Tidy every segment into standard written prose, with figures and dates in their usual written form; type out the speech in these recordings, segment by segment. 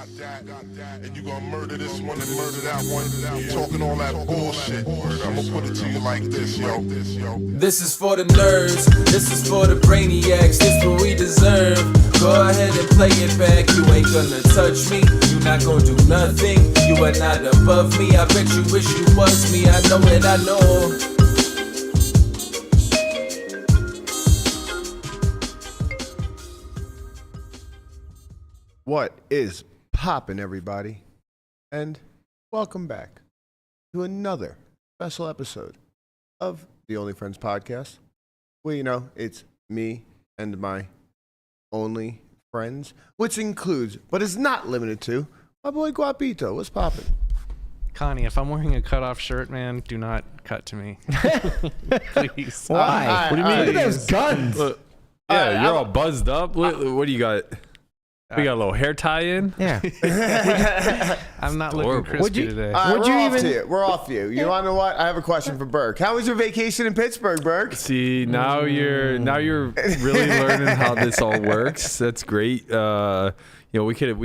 and you gonna murder this one and murder that one. Talking all that bullshit. I'm gonna put it to you like this, yo. This is for the nerds, this is for the brainiacs, this what we deserve. Go ahead and play it back, you ain't gonna touch me, you not gonna do nothing, you are not above me. I bet you wish you was me, I know that I know. What is poppin', everybody? And welcome back to another special episode of the Only Friends podcast. Well, you know, it's me and my only friends, which includes, but is not limited to, my boy Guapito. What's poppin'? Connie, if I'm wearing a cutoff shirt, man, do not cut to me. Please. Why? What do you mean? Look at those guns. Yeah, you're all buzzed up. What do you got? We got a little hair tie-in. Yeah. I'm not looking crispy today. We're off you. You want to know what? I have a question for Berk. How was your vacation in Pittsburgh, Berk? See, now you're really learning how this all works. That's great. We could have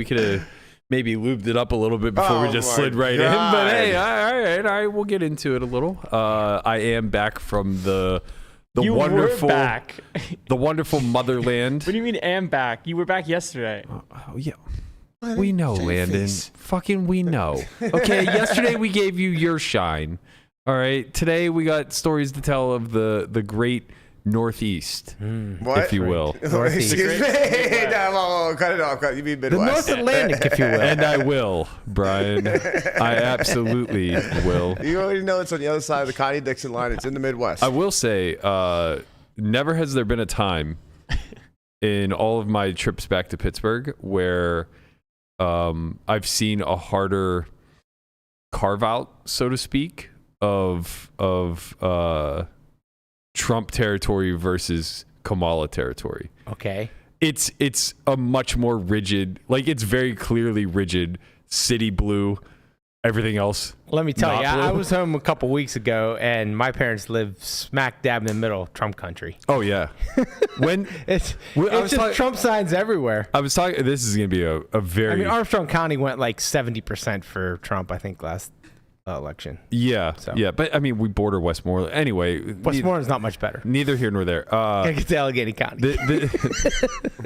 maybe lubed it up a little bit before we just slid right in. But hey, all right, we'll get into it a little. I am back from the wonderful motherland. What do you mean am back? You were back yesterday. Oh yeah. We know, Landon. Fucking we know. Okay, yesterday we gave you your shine. All right. Today we got stories to tell of the great Northeast, if you will. Excuse me. No, cut it off. You mean Midwest. The North Atlantic, if you will. And I will, Brian. I absolutely will. You already know it's on the other side of the Connie-Dixon line. It's in the Midwest. I will say, never has there been a time in all of my trips back to Pittsburgh where I've seen a harder carve out, so to speak, of Trump territory versus Kamala territory. Okay. It's a much more rigid, like it's very clearly rigid, city blue, everything else. Let me tell you, not blue. I was home a couple weeks ago, and my parents live smack dab in the middle of Trump country. Oh yeah. When It's just Trump signs everywhere. I was talking, this is going to be a very... I mean, Armstrong County went like 70% for Trump, I think, last election. Yeah, So. yeah. But I mean, we border Westmoreland. Anyway. Westmoreland's not much better. Neither here nor there. Gotta get to Allegheny County.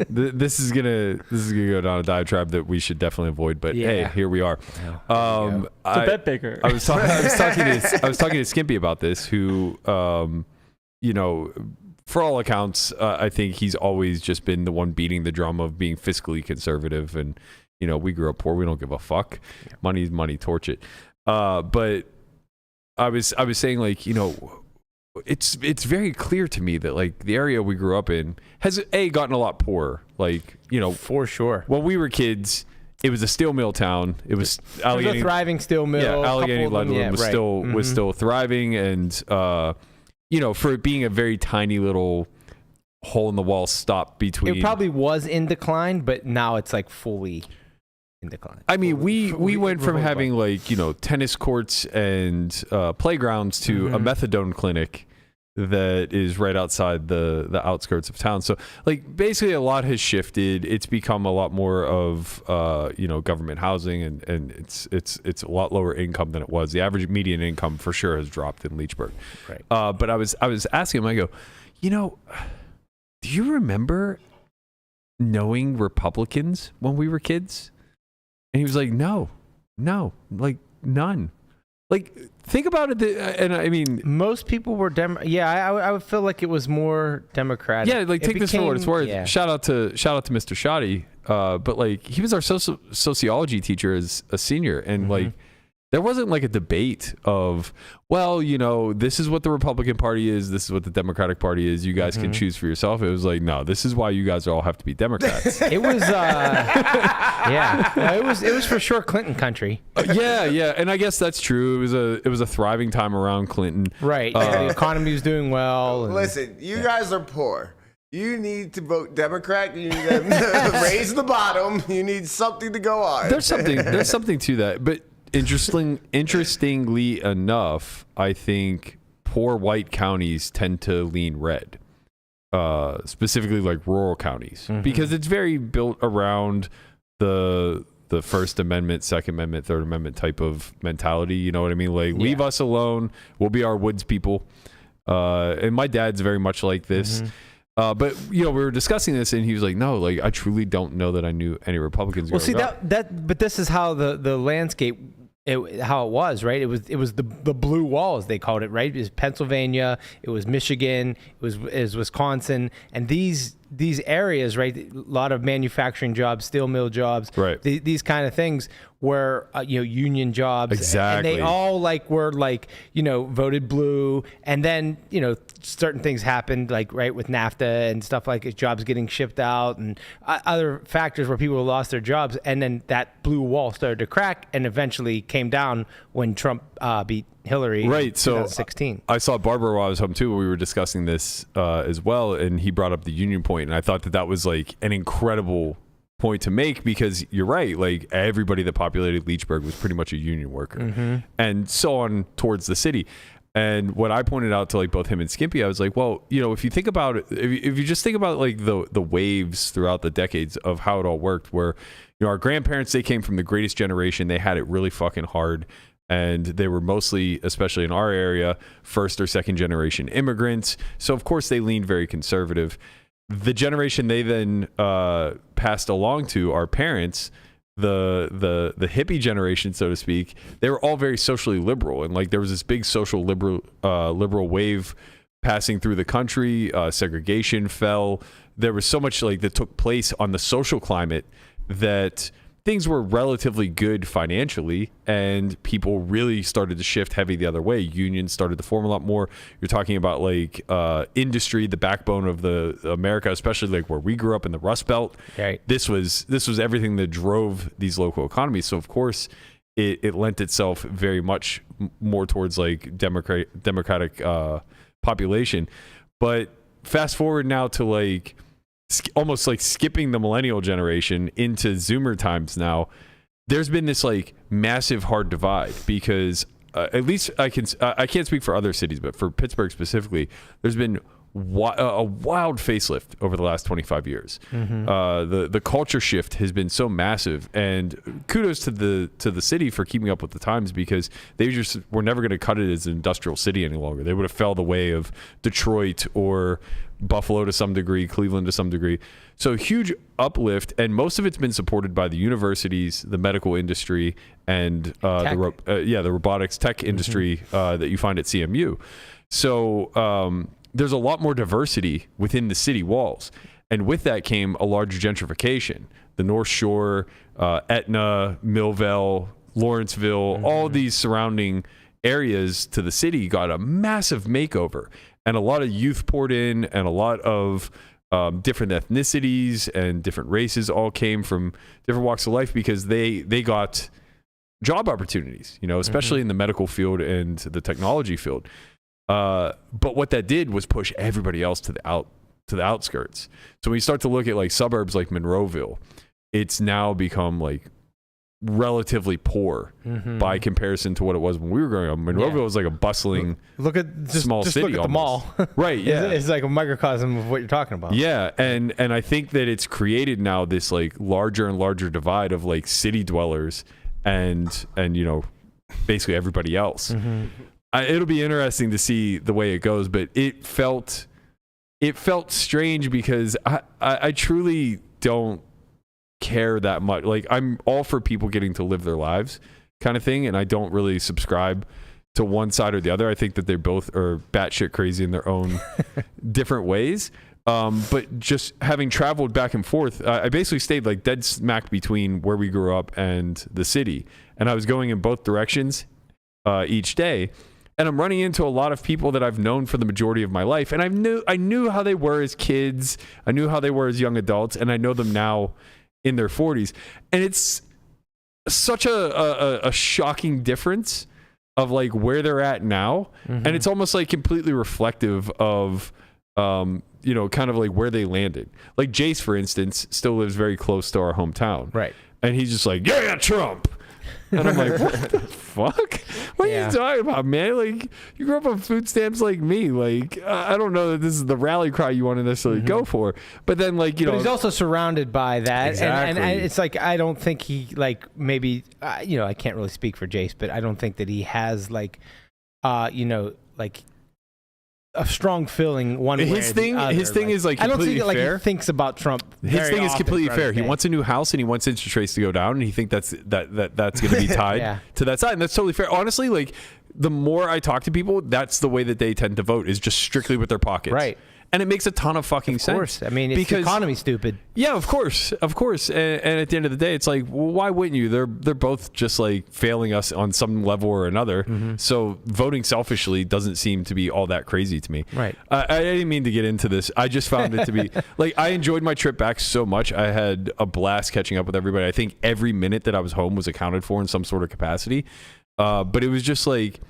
This is gonna go down a diatribe that we should definitely avoid. But hey, here we are. It's a bet picker. I was talking to Skimpy about this, who, for all accounts, I think he's always just been the one beating the drum of being fiscally conservative, and we grew up poor. We don't give a fuck. Yeah. Money's money. Torch it. But I was saying, like, it's very clear to me that, like, the area we grew up in has gotten a lot poorer. Like, for sure. When we were kids, it was a steel mill town. It was a thriving steel mill. Yeah, Allegheny Ludlam was still thriving, and for it being a very tiny little hole in the wall stop between. It probably was in decline, but now it's like fully in decline. I mean, we went from having like tennis courts and playgrounds to a methadone clinic that is right outside the outskirts of town. So like basically a lot has shifted. It's become a lot more of government housing, and it's a lot lower income than it was. The average median income for sure has dropped in Leechburg. Right. But I was asking him, I go, do you remember knowing Republicans when we were kids? And he was like, no, like none. Like, think about it. And I mean, most people were I would feel like it was more Democratic. Yeah, like take this for what it's worth. Yeah. Shout out to Mr. Shoddy. But like, he was our sociology teacher as a senior, and like, there wasn't like a debate of, well, this is what the Republican Party is, this is what the Democratic Party is. You guys can choose for yourself. It was like, no, this is why you guys all have to be Democrats. It was, it was for sure Clinton country. Yeah, and I guess that's true. It was a thriving time around Clinton. Right. The economy was doing well. Listen, you guys are poor. You need to vote Democrat. You need to raise the bottom. You need something to go on. There's something to that, but. Interestingly enough, I think poor white counties tend to lean red, specifically like rural counties, because it's very built around the the First Amendment, Second Amendment, Third Amendment type of mentality. You know what I mean? Like, leave us alone. We'll be our woods people. And my dad's very much like this. But we were discussing this, and he was like, "No, like I truly don't know that I knew any Republicans." Well, see but this is how the landscape, how it was, right? It was the blue wall, as they called it, right? It was Pennsylvania, it was Michigan, it was Wisconsin, and these areas, right? A lot of manufacturing jobs, steel mill jobs, right? These kind of things were union jobs, exactly, and they all were voted blue, and then certain things happened, right, with NAFTA and stuff, like jobs getting shipped out and other factors where people lost their jobs, and then that blue wall started to crack and eventually came down when Trump beat Hillary, right? In 2016. I saw Barbara while I was home too. We were discussing this as well, and he brought up the union point, and I thought that was like an incredible point to make, because you're right. Like, everybody that populated Leechburg was pretty much a union worker, and so on towards the city. And what I pointed out to both him and Skimpy, I was like, well, if you think about it, if you just think about the waves throughout the decades of how it all worked, where our grandparents, they came from the greatest generation, they had it really fucking hard. And they were mostly, especially in our area, first or second generation immigrants. So of course they leaned very conservative. The generation they then passed along to, our parents, the hippie generation, so to speak, they were all very socially liberal, and there was this big social liberal wave passing through the country. Segregation fell. There was so much that took place on the social climate that things were relatively good financially, and people really started to shift heavy the other way. Unions started to form a lot more. You're talking about industry, the backbone of the America, especially where we grew up in the Rust Belt. Right. This was everything that drove these local economies. So of course it lent itself very much more towards democratic population. But fast forward now to almost skipping the millennial generation into Zoomer times now, there's been this massive hard divide, because at least I can't speak for other cities, but for Pittsburgh specifically, there's been a wild facelift over the last 25 years. The culture shift has been so massive, and kudos to the city for keeping up with the times, because they just were never going to cut it as an industrial city any longer. They would have fell the way of Detroit or Buffalo to some degree, Cleveland to some degree. So huge uplift, and most of it's been supported by the universities, the medical industry, and the robotics tech industry that you find at CMU. So there's a lot more diversity within the city walls, and with that came a larger gentrification. The North Shore, Etna, Millville, Lawrenceville, all these surrounding areas to the city got a massive makeover. And a lot of youth poured in, and a lot of different ethnicities and different races all came from different walks of life, because they got job opportunities, especially in the medical field and the technology field. But what that did was push everybody else to the outskirts. So when you start to look at suburbs like Monroeville, it's now become relatively poor by comparison to what it was when we were growing up. Monroeville was a bustling small city. Look at the mall. Right, yeah. It's a microcosm of what you're talking about. Yeah, and I think that it's created now this larger and larger divide of city dwellers and basically everybody else. It'll be interesting to see the way it goes, but it felt strange, because I truly don't care that much. I'm all for people getting to live their lives kind of thing, and I don't really subscribe to one side or the other. I think that they both are batshit crazy in their own different ways. But just having traveled back and forth, I basically stayed dead smack between where we grew up and the city, and I was going in both directions each day. And I'm running into a lot of people that I've known for the majority of my life, and I knew how they were as kids, I knew how they were as young adults, and I know them now in their 40s. And it's such a shocking difference of where they're at now, and it's almost completely reflective of kind of where they landed. Jace, for instance, still lives very close to our hometown, right? And he's just yeah, Trump. And I'm what the fuck? What are you talking about, man? Like, you grew up on food stamps like me. Like, I don't know that this is the rally cry you want to necessarily go for. But then, like, you know. But he's also surrounded by that. Exactly. And it's like, I don't think he, like, maybe, you know, I can't really speak for Jace, but I don't think that he has, like, you know, like, a strong feeling one way his or thing, the other. his thing like, is like I don't completely think fair. like he thinks about Trump. His thing is completely fair. He wants wants a new house and he wants interest rates to go down, and he thinks that's going to be tied to that side, and that's totally fair. Honestly, like, the more I talk to people, that's the way that they tend to vote, is just strictly with their pockets. Right. And it makes a ton of fucking sense. Of course. I mean, it's economy stupid. Yeah, of course. And at the end of the day, it's like, well, why wouldn't you? They're both just like failing us on some level or another. Mm-hmm. So voting selfishly doesn't seem to be all that crazy to me. Right. I didn't mean to get into this. I just found it to be like, I enjoyed my trip back so much. I had a blast catching up with everybody. I think every minute that I was home was accounted for in some sort of capacity. But it was just like,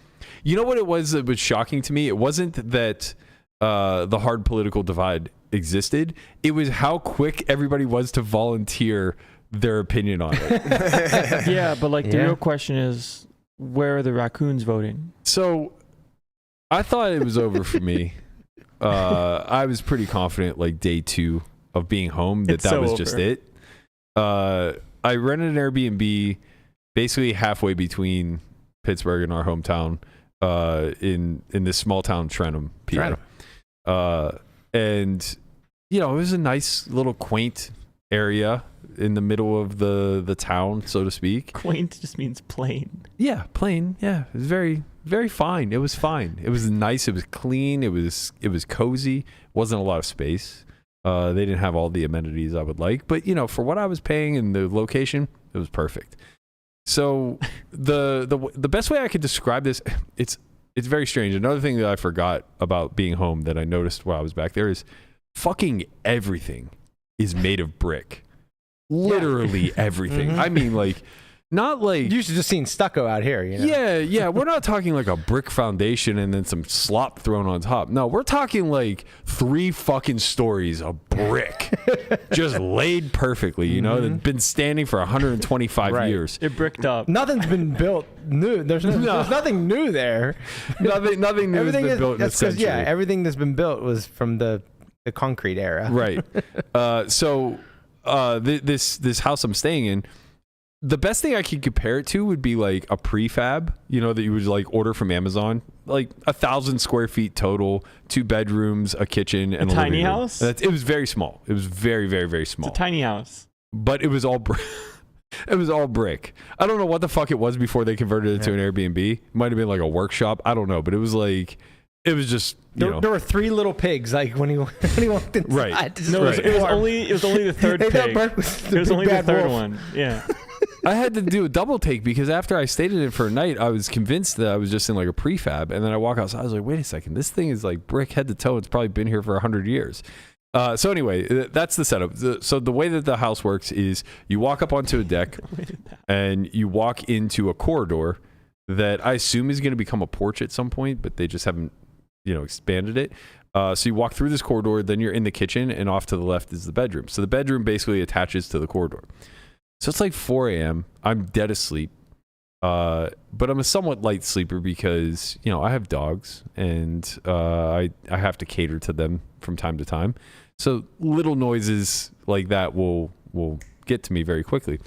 you know what it was that was shocking to me? It wasn't that the hard political divide existed. It was how quick everybody was to volunteer their opinion on it. Yeah, but like the real question is, where are the raccoons voting? So I thought it was over for me. I was pretty confident, like day 2 of being home, that was just it. I rented an Airbnb basically halfway between Pittsburgh and our hometown, in this small town, Trentham, PA. And you know, it was a nice little quaint area in the middle of the town, so to speak. Quaint just means plain. Yeah, plain. Yeah, it was very, very fine. It was fine. It was nice. It was clean. It was cozy. Wasn't a lot of space. They didn't have all the amenities I would like, but you know, for what I was paying and the location, it was perfect. So the best way I could describe this, it's very strange. Another thing that I forgot about being home that I noticed while I was back there is fucking everything is made of brick. Literally everything. Mm-hmm. I mean, like, not like... You used to just seeing stucco out here, you know? Yeah. We're not talking like a brick foundation and then some slop thrown on top. No, we're talking like 3 fucking stories of brick. Just laid perfectly, you know? That's been standing for 125 years. It bricked up. Nothing's been built new. There's nothing new there. Nothing new has been built in a century. Yeah, everything that's been built was from the concrete era. Right. So this house I'm staying in, the best thing I could compare it to would be like a prefab, you know, that you would like order from Amazon, like 1,000 square feet total, 2 bedrooms, a kitchen, and a tiny living room. house. It was very small. It was very, very, very small. It's a tiny house, but it was all it was all brick. I don't know what the fuck it was before they converted it to an Airbnb. It might have been like a workshop. I don't know, but it was like, it was just, there were 3 little pigs, like when he walked inside. Right. No, it was only the third pig. It was only the third one. Yeah. I had to do a double take because after I stayed in it for a night, I was convinced that I was just in like a prefab. And then I walk outside, I was like, wait a second, this thing is like brick head to toe. It's probably been here for 100 years. So anyway, that's the setup. So the way that the house works is you walk up onto a deck and you walk into a corridor that I assume is going to become a porch at some point, but they just haven't, expanded it. So you walk through this corridor, then you're in the kitchen, and off to the left is the bedroom. So the bedroom basically attaches to the corridor. So it's like 4 a.m. I'm dead asleep. But I'm a somewhat light sleeper because, I have dogs and I have to cater to them from time to time. So little noises like that will get to me very quickly.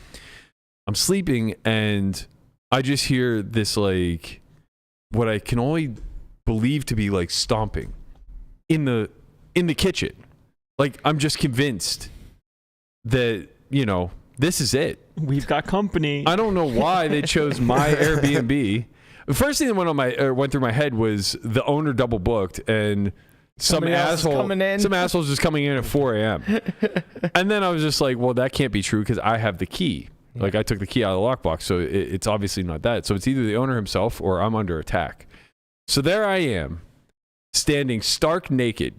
I'm sleeping and I just hear this, like, what I can only believe to be like stomping in the kitchen. Like, I'm just convinced that, this is it. We've got company. I don't know why they chose my Airbnb. The first thing that went through my head was the owner double booked and some asshole's just coming in at 4 a.m. And then I was just like, well, that can't be true because I have the key. Yeah. Like, I took the key out of the lockbox, so it's obviously not that. So it's either the owner himself or I'm under attack. So there I am, standing stark naked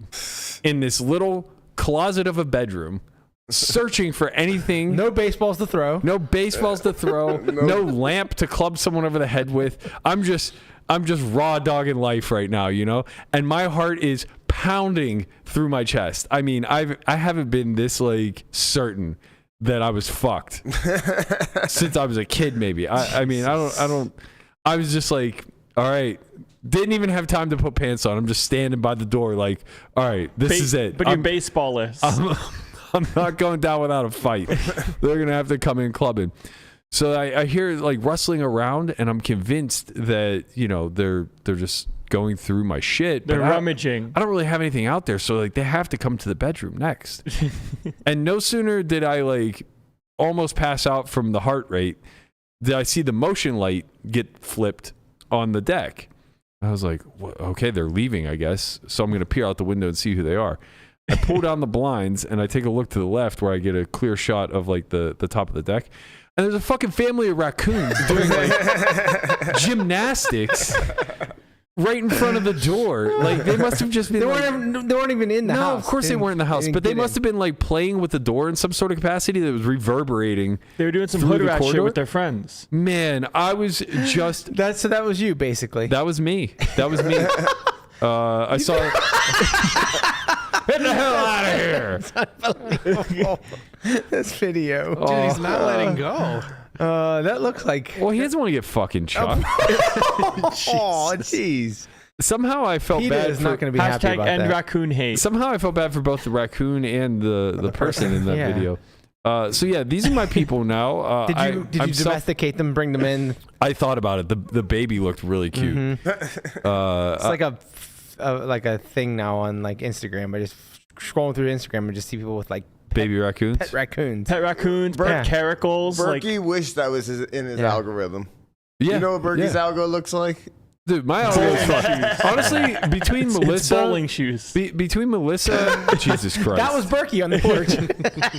in this little closet of a bedroom, searching for anything. No baseballs to throw. No lamp to club someone over the head with. I'm just raw dogging life right now, and my heart is pounding through my chest. I mean, I haven't been this like certain that I was fucked since I was a kid. Maybe I I was just like, all right. Didn't even have time to put pants on. I'm just standing by the door like, all right, this is it. But you're baseball-less. I'm not going down without a fight. They're going to have to come in clubbing. So I hear like rustling around, and I'm convinced that, they're just going through my shit. They're rummaging. I don't really have anything out there. So like they have to come to the bedroom next. And no sooner did I like almost pass out from the heart rate, did I see the motion light get flipped on the deck. I was like, okay, they're leaving, I guess. So I'm going to peer out the window and see who they are. I pull down the blinds and I take a look to the left where I get a clear shot of like the top of the deck. And there's a fucking family of raccoons doing like gymnastics right in front of the door. Like they must have just been. They weren't even in the house. No, of course they weren't in the house, but they must have been like playing with the door in some sort of capacity that was reverberaing. They were doing some hood rat shit with their friends. Man, I was just. That was you basically. That was me. I saw. Get the hell out of here! It's unbelievable. This video. Dude, he's not letting go. That looks like. Well, he doesn't want to get fucking chucked. Oh, jeez. Somehow I felt Peter is not going to be happy about #end that. raccoon hate. Somehow I felt bad for both the raccoon and the person in that video. So yeah, these are my people now. Did you domesticate them, bring them in? I thought about it. The baby looked really cute. Mm-hmm. It's like a thing now on like Instagram. I just scrolling through Instagram and just see people with like baby raccoons. Pet raccoons. Pet raccoons, pet caracals. Berkey wished that was in his algorithm. Yeah. You know what Berkey's algo looks like? Dude, my algo is fun. Honestly, between Melissa, bowling shoes. Between Melissa, Jesus Christ, that was Berkey on the porch.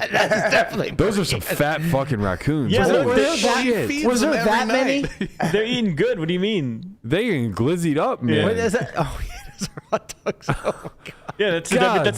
That's definitely. Those are some fat fucking raccoons. Yeah, Holy shit. Was there that many? They're eating good. What do you mean? They getting glizzied up, man. What is that? Oh, yeah, those are hot dogs. Oh my god. Yeah, that's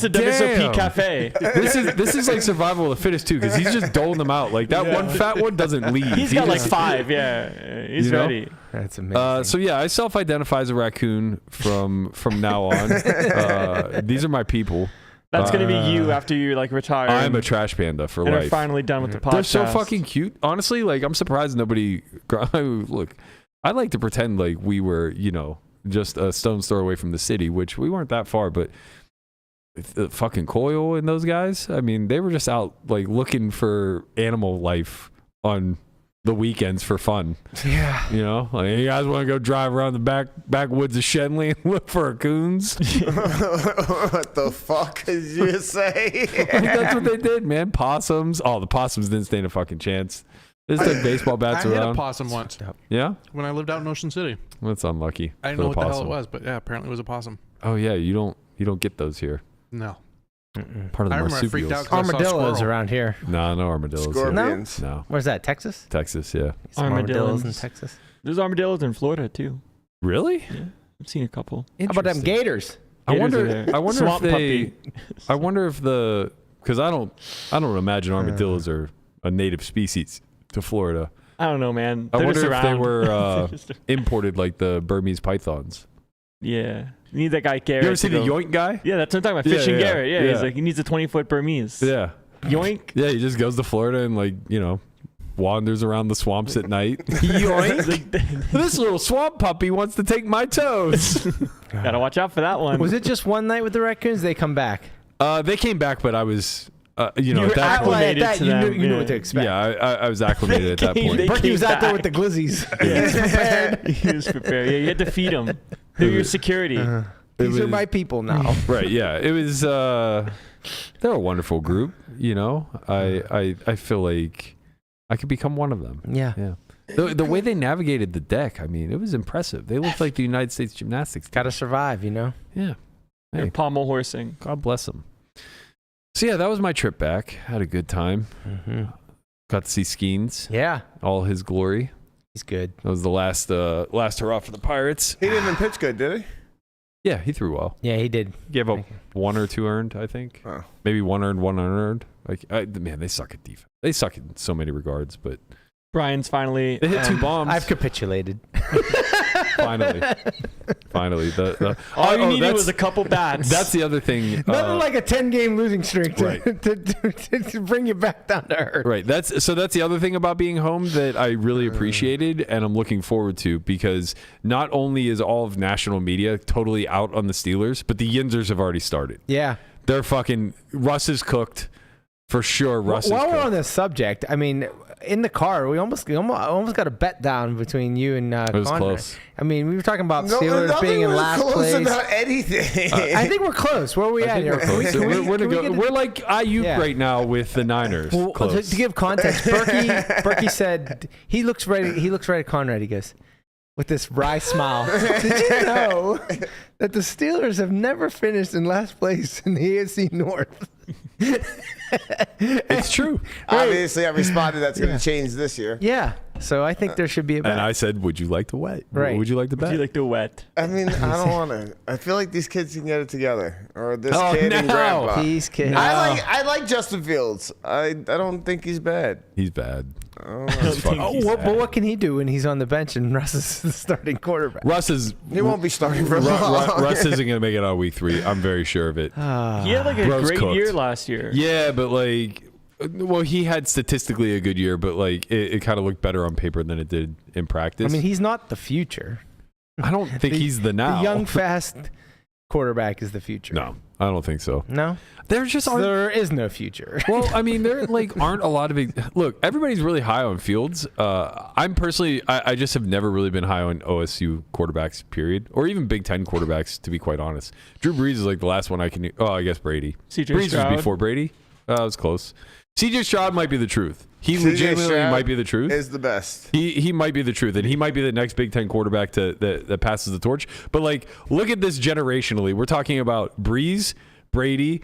the WSOP cafe. This is like survival of the fittest too, because he's just doling them out. Like that one fat one doesn't leave. He's got like 5. Yeah, he's ready. That's amazing. So yeah, I self-identify as a raccoon from now on. These are my people. That's gonna be you after you like retire. I'm a trash panda for and life. Are finally done with the podcast. They're so fucking cute. Honestly, like I'm surprised nobody. Look, I like to pretend like we were, just a stone's throw away from the city, which we weren't that far, but. The fucking Coil and those guys, I mean, they were just out like looking for animal life on the weekends for fun. Yeah. Like, you guys want to go drive around the backwoods of Shenley and look for raccoons? What the fuck did you say? That's what they did, man. Possums. Oh, the possums didn't stand a fucking chance. They just took baseball bats I around. hit a possum once. Yeah? When I lived out in Ocean City. That's unlucky. I didn't know what the hell it was, but yeah, apparently it was a possum. Oh yeah, you don't get those here. No. Part of the I remember I freaked out marsupials. 'cause I saw a Armadillos squirrel. around here. No armadillos. Scorpions. Here. No. Where's that? Texas? Texas, yeah. Some armadillos in Armadillos. Texas. There's armadillos in Florida too. Really? Yeah, I've seen a couple. How about them gators? I Gators wonder are there. if Swamp they. puppy. I wonder if because I don't imagine armadillos are a native species to Florida. I don't know, man. I They're wonder just if they around. were imported like the Burmese pythons. Yeah. You need that guy Garrett. You ever see to the go- Yoink guy? Yeah, that's what I'm talking about. Yeah, Fishing yeah, Garrett. Yeah, yeah. he's like, he needs a 20-foot Burmese. Yeah. Yoink. Yeah, he just goes to Florida and wanders around the swamps at night. Yoink. This little swamp puppy wants to take my toes. Gotta watch out for that one. Was it just one night with the raccoons? They come back. They came back, but I was, were at that point. acclimated That, to you them, knew what to expect. Yeah, I was acclimated at that They point. came- Berkey was out there back. with the glizzies. He was prepared. He was prepared. Yeah, you had to feed them. They're your security. These are was- my people now. Right, yeah. It was they're a wonderful group, I feel like I could become one of them. Yeah. Yeah. The way they navigated the deck, I mean, it was impressive. They looked like the United States gymnastics team. Got to survive, Yeah. They're Hey. pommel horsing. God bless them. So yeah, that was my trip back. Had a good time. Mm-hmm. Got to see Skeens, Yeah. all his glory. He's good. That was the last hurrah for the Pirates. He didn't even pitch good, did he? Yeah, he threw well. Yeah, he did. Gave up 1 or 2 earned, I think. Oh. Maybe 1 earned, 1 unearned. Man, they suck at defense. They suck in so many regards, but Brian's finally. they hit 2 bombs. I've capitulated. Finally. All you needed was a couple bats. That's the other thing. Nothing like a 10-game losing streak to bring you back down to earth. Right. That's the other thing about being home that I really appreciated and I'm looking forward to, because not only is all of national media totally out on the Steelers, but the Yinzers have already started. Yeah. They're fucking Russ is cooked for sure. Russ is While cooked. we're on this subject, I mean, in the car, we almost got a bet down between you and It was Conrad. close. I mean, we were talking about Steelers being in last close place. about anything. I think we're close. Where are we at here? We're like Ayuk right now with the Niners. Well, Close. to give context, Berkey said he looks right. He looks right at Conrad. He goes with this wry smile. Did you know that the Steelers have never finished in last place in the AFC North? It's true. Obviously, I responded that's going to change this year. Yeah. So I think there should be a bet. And I said, would you like to wet? Right. Would you like to bet? Would you like to wet? I mean, I don't want to. I feel like these kids can get it together, or this Oh, kid and no. grandpa. These kids. I like Justin Fields. I don't think he's bad. He's bad. But what can he do when he's on the bench and Russ is the starting quarterback? He won't be starting for long. Russ isn't going to make it out of week 3. I'm very sure of it. He had like a Bro's great cooked. year last year. Yeah, but well, he had statistically a good year, but it kind of looked better on paper than it did in practice. I mean, he's not the future. I don't think he's the now. The young, fast quarterback is the future. No, I don't think so. No? There just aren't. There is no future. Well, I mean, there aren't a lot of look. Everybody's really high on Fields. I'm personally, I just have never really been high on OSU quarterbacks, period, or even Big Ten quarterbacks. To be quite honest, Drew Brees is like the last one I can. Oh, I guess Brady. CJ Stroud. was before Brady. It was close. CJ Stroud might be the truth. He CJ legitimately Stroud might be the truth. Is the best. He might be the truth, and he might be the next Big Ten quarterback that passes the torch. But look at this generationally. We're talking about Breeze, Brady,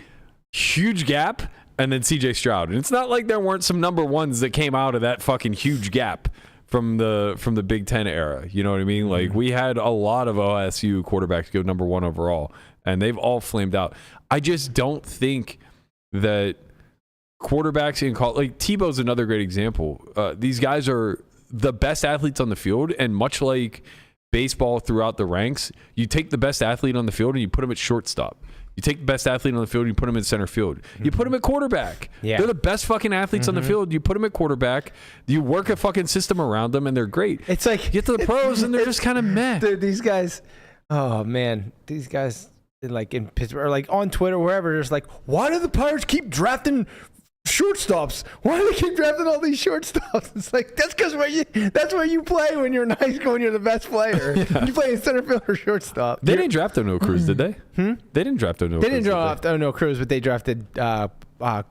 huge gap, and then CJ Stroud. And it's not like there weren't some number ones that came out of that fucking huge gap from the Big Ten era. You know what I mean? Like, we had a lot of OSU quarterbacks go number 1 overall, and they've all flamed out. I just don't think that quarterbacks in college, like Tebow's another great example. These guys are the best athletes on the field, and much like baseball throughout the ranks, you take the best athlete on the field and you put him at shortstop. You take the best athlete on the field and you put him in center field. You put him at quarterback. Yeah. They're the best fucking athletes on the field. You put them at quarterback. You work a fucking system around them, and they're great. It's like You get to the pros and they're just kind of meh. Dude, these guys, oh man, these guys like in Pittsburgh or like on Twitter, wherever, there's like, why do the Pirates keep drafting shortstops? Why do they keep drafting all these shortstops? It's like, that's because that's where you play when you're in high school and you're the best player. You play in center field or shortstop. They didn't draft O'Neal Cruz, did they? They didn't draft O'Neal Cruz. They didn't draft O'Neal Cruz, but they drafted the guy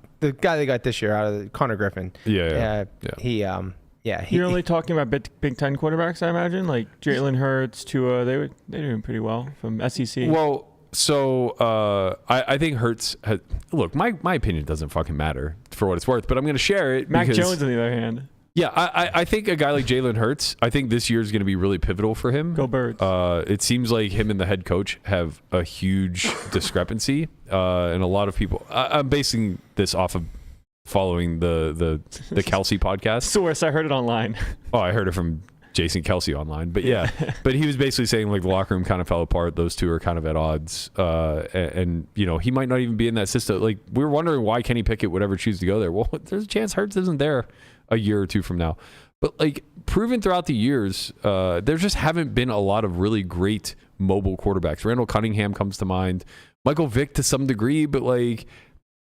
they got this year out of Connor Griffin. Yeah. You're only talking about Big Ten quarterbacks, I imagine, like Jalen Hurts, Tua. They're doing pretty well from SEC. Well, so I think Hurts has, look, my opinion doesn't fucking matter for what it's worth, but I'm going to share it. Mac because, Jones, on the other hand. Yeah, I think a guy like Jalen Hurts, I think this year is going to be really pivotal for him. Go Birds. It seems like him and the head coach have a huge discrepancy, and a lot of people. I'm basing this off of following the Kelsey podcast. Source, I heard it online. Oh, I heard it from Jason Kelsey online, but yeah, but he was basically saying like the locker room kind of fell apart. Those two are kind of at odds, and you know he might not even be in that system. Like we were wondering why Kenny Pickett would ever choose to go there. Well, there's a chance Hurts isn't there a year or two from now. But like proven throughout the years, there just haven't been a lot of really great mobile quarterbacks. Randall Cunningham comes to mind, Michael Vick to some degree, but like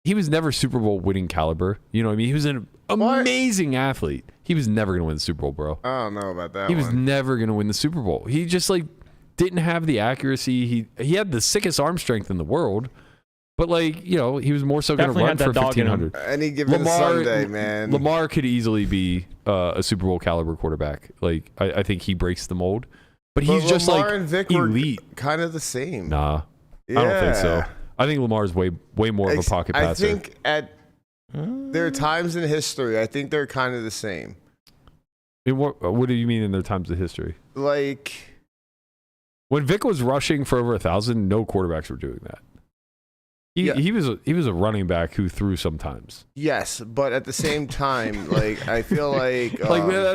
he was never Super Bowl winning caliber. You know what I mean? He was an amazing athlete. He was never going to win the Super Bowl, bro. I don't know about that. He was never going to win the Super Bowl. He just like didn't have the accuracy. He had the sickest arm strength in the world, but like you know he was more so going to run for 1,500. Any given Sunday, man. Lamar could easily be a Super Bowl caliber quarterback. Like I think he breaks the mold, but he's just Lamar like and Vic elite. Were kind of the same. Nah, Yeah. I don't think so. I think Lamar's way more of a pocket passer. I think there are times in history, I think they're kind of the same. What do you mean in their times of history? Like when Vic was rushing for over 1,000, no quarterbacks were doing that. He was a running back who threw sometimes. Yes, but at the same time, like I feel like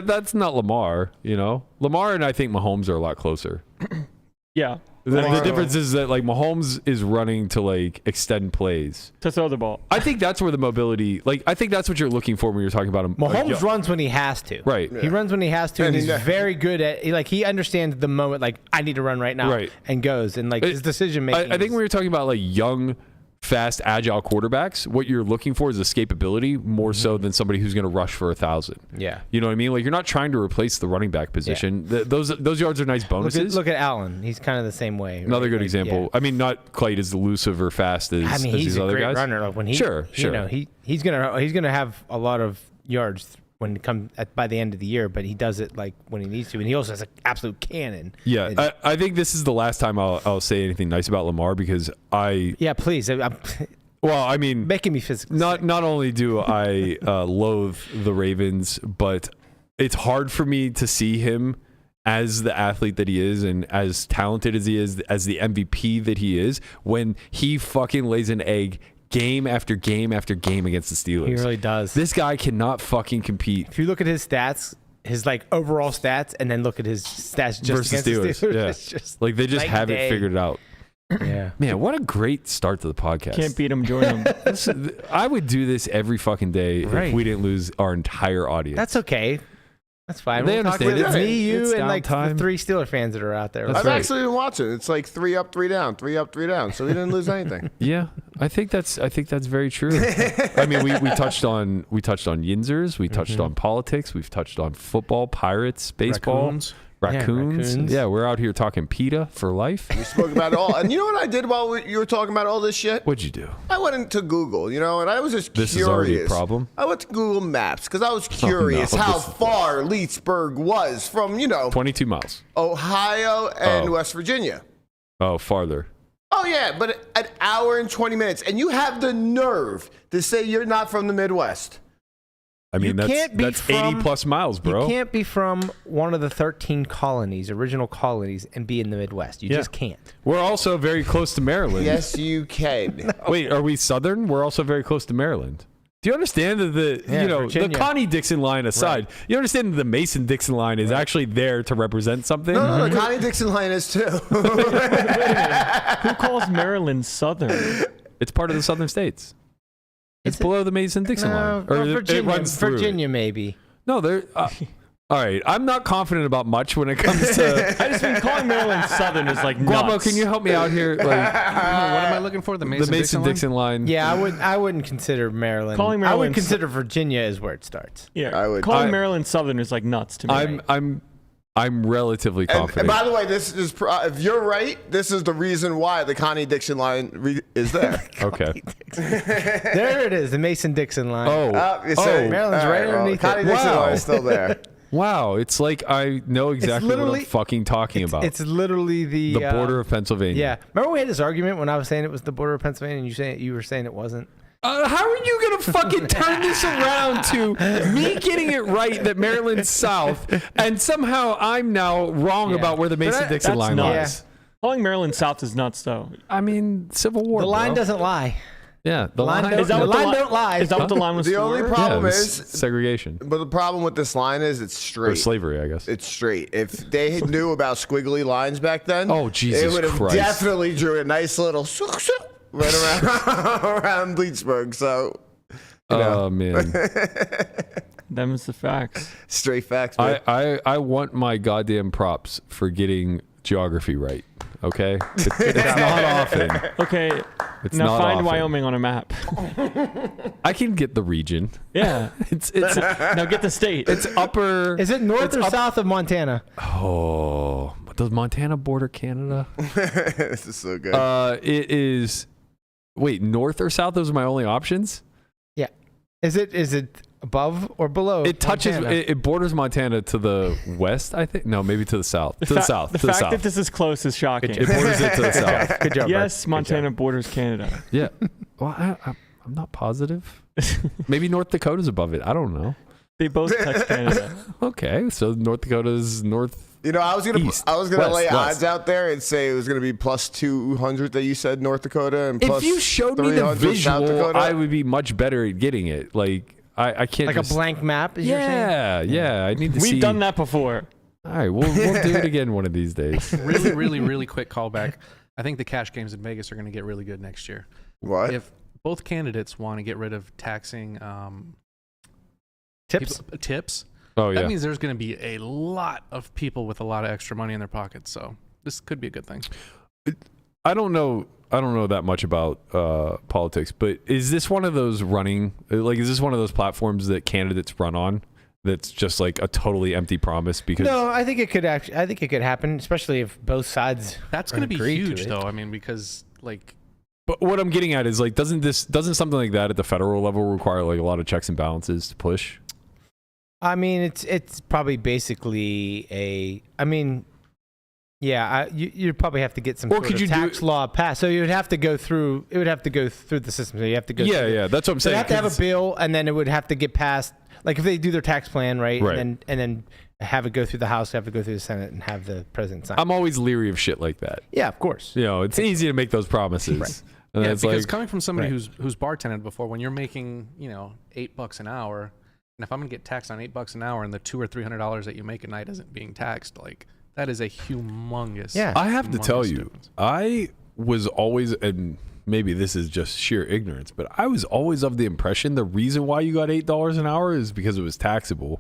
that's not Lamar. You know, Lamar and I think Mahomes are a lot closer Yeah. The difference is that like Mahomes is running to like extend plays To throw the ball. I think that's where the mobility, like I think that's what you're looking for when you're talking about him. Mahomes runs when he has to. Right. He runs when he has to, and he's he- very good at. He understands the moment. Like I need to run right now, Right. and goes and like his decision making. I think when you're talking about like young, fast, agile quarterbacks, what you're looking for is escapability more so than somebody who's going to rush for 1,000. Yeah. You know what I mean? Like you're not trying to replace the running back position. Those yards are nice bonuses. Look at Allen. He's kind of the same way. Another right? good Like, example. yeah. I mean, not quite as elusive or fast as, I mean, as he's these a other great guys. runner. Like when he, Sure. you know, he's gonna have a lot of yards when it comes by the end of the year, but he does it like when he needs to, and he also has an absolute cannon. Yeah, And- I think this is the last time I'll say anything nice about Lamar because yeah, please. I'm well, I mean, making me physically sick. not only do I loathe the Ravens, but it's hard for me to see him as the athlete that he is and as talented as he is, as the MVP that he is, when he fucking lays an egg game after game after game against the Steelers. He really does. This guy cannot fucking compete. If you look at his stats, his like overall stats, and then look at his stats just Versus against the Steelers, Steelers, yeah. it's just Like they just night and haven't day. figured it out. Yeah. Man, what a great start to the podcast. Can't beat him, join him. I would do this every fucking day Right. if we didn't lose our entire audience. That's okay. That's fine. They We'll talk understand with it. me, you, It's and like the downtime. 3 Steeler fans that are out there. That's I've right. actually been watching. It's like 3 up, 3 down, 3 up, 3 down. So we didn't lose anything. Yeah, I think that's very true. I mean, we touched on Yinzers, we touched on politics, we've touched on football, pirates, baseball, raccoons. raccoons. Yeah, we're out here talking PETA for life. We spoke about it all. And you know what I did while you were talking about all this shit? What'd you do? I went into Google, and I was just This curious. is already a problem? I went to Google Maps because I was curious no. how far Leedsburg was from, 22 miles. Ohio and Oh. West Virginia. Oh, farther. Oh, yeah, but an hour and 20 minutes. And you have the nerve to say you're not from the Midwest. I mean, You can't be that's 80 from- plus miles, bro. You can't be from one of the 13 colonies, original colonies, and be in the Midwest. You Yeah. just can't. We're also very close to Maryland. Yes, you can. Wait, are we Southern? We're also very close to Maryland. Do you understand that the Virginia. the Connie Dixon line aside, you understand that the Mason Dixon line is actually there to represent something? No, the Connie Dixon line is too. Who calls Maryland Southern? It's part of the Southern states. It's below the Mason Dixon line, or Virginia, it runs through. Virginia maybe. No, they're. All right, I'm not confident about much when it comes to. I just mean calling Maryland Southern is like Guamo, nuts. can you help me out here? Like what am I looking for? The the Mason Dixon line. Yeah, I wouldn't consider Maryland. Calling I would Maryland consider Virginia is where it starts. Yeah, I would- calling I- Maryland Southern is like nuts to me. I'm relatively And confident. by the way, this is if you're right, this is the reason why the Connie Dixon line is there. Okay. There it is, the Mason-Dixon line. You say- Maryland's all right underneath Connie it. Dixon Wow. line is still there. Wow, it's like I know exactly what I'm literally- fucking talking about. It's literally the border of Pennsylvania. Yeah, remember we had this argument when I was saying it was the border of Pennsylvania, and you were saying it wasn't. How are you going to fucking turn this around to me getting it right that Maryland's south, and somehow I'm now wrong Yeah. about where the Mason-Dixon that's line nuts. lies? Calling Maryland South is nuts, though. I mean, Civil War. The line bro. doesn't lie. Yeah, the line line. don't- Is that the what line li- don't lie. Is that what the line was The for? only Yeah, problem it was is, segregation but the problem with this line is it's or straight. slavery, I guess. It's straight. If they knew about squiggly lines back then, Oh, Jesus they would have Christ. definitely drew a nice little right around around Leedsburg. So, Oh man, Them's the facts. straight facts. Man. I want my goddamn props for getting geography right. Okay, it's not often. Okay, It's now not find often. Wyoming on a map. I can get the region. Yeah. It's Now get the state. it's upper. Is it north or south of Montana? Oh, does Montana border Canada? This is so good. It is. Wait, north or south? Those are my only options. Yeah. Is it above or below? It touches. Montana? It borders Montana to the west. I think. No, maybe to the south. To the south. The To the fact that south. this is close is shocking. It borders it to the south. Good job. Yes, Bert. Good Montana job. borders Canada. Yeah. Well, I'm not positive. Maybe North Dakota's above it. I don't know. They both touch Canada. Okay, so North Dakota's north. I was gonna East, lay west. odds out there and say it was gonna be plus 200 that you said North Dakota and If plus you showed me the 300 South visual, Dakota. I would be much better at getting it. Like I can't. Like just, a blank map, is you're saying? Yeah. I need to see. We've done that before. All right, we'll do it again one of these days. Really quick callback. I think the cash games in Vegas are going to get really good next year. What? If both candidates want to get rid of taxing tips, Oh yeah. that means there's going to be a lot of people with a lot of extra money in their pockets. So this could be a good thing. I don't know that much about politics, but is this one of those is this one of those platforms that candidates run on that's just like a totally empty promise? Because No, I think it could happen, especially if both sides. That's going to be agree to huge, it. though. I mean, because like, but what I'm getting at is like, doesn't something like that at the federal level require like a lot of checks and balances to push? I mean, it's probably basically you'd probably have to get some Or sort could of you tax law passed. So you would have to go through. It would have to go through the system. So you have to go. Yeah, that's what I'm So saying. you have to have a bill, and then it would have to get passed. Like if they do their tax plan, right? And then have it go through the House, have it go through the Senate, and have the president sign. I'm always leery of shit like that. Yeah, of course. You know, it's easy to make those promises. Right. And yeah, it's because like, coming from somebody Right. who's bartended before, when you're making $8 an hour, and if I'm gonna get taxed on $8 an hour, and the $200 or $300 that you make a night isn't being taxed, like that is a humongous. Yeah. I have to tell humongous you, difference. I was always, and maybe this is just sheer ignorance, but I was always of the impression the reason why you got $8 an hour is because it was taxable,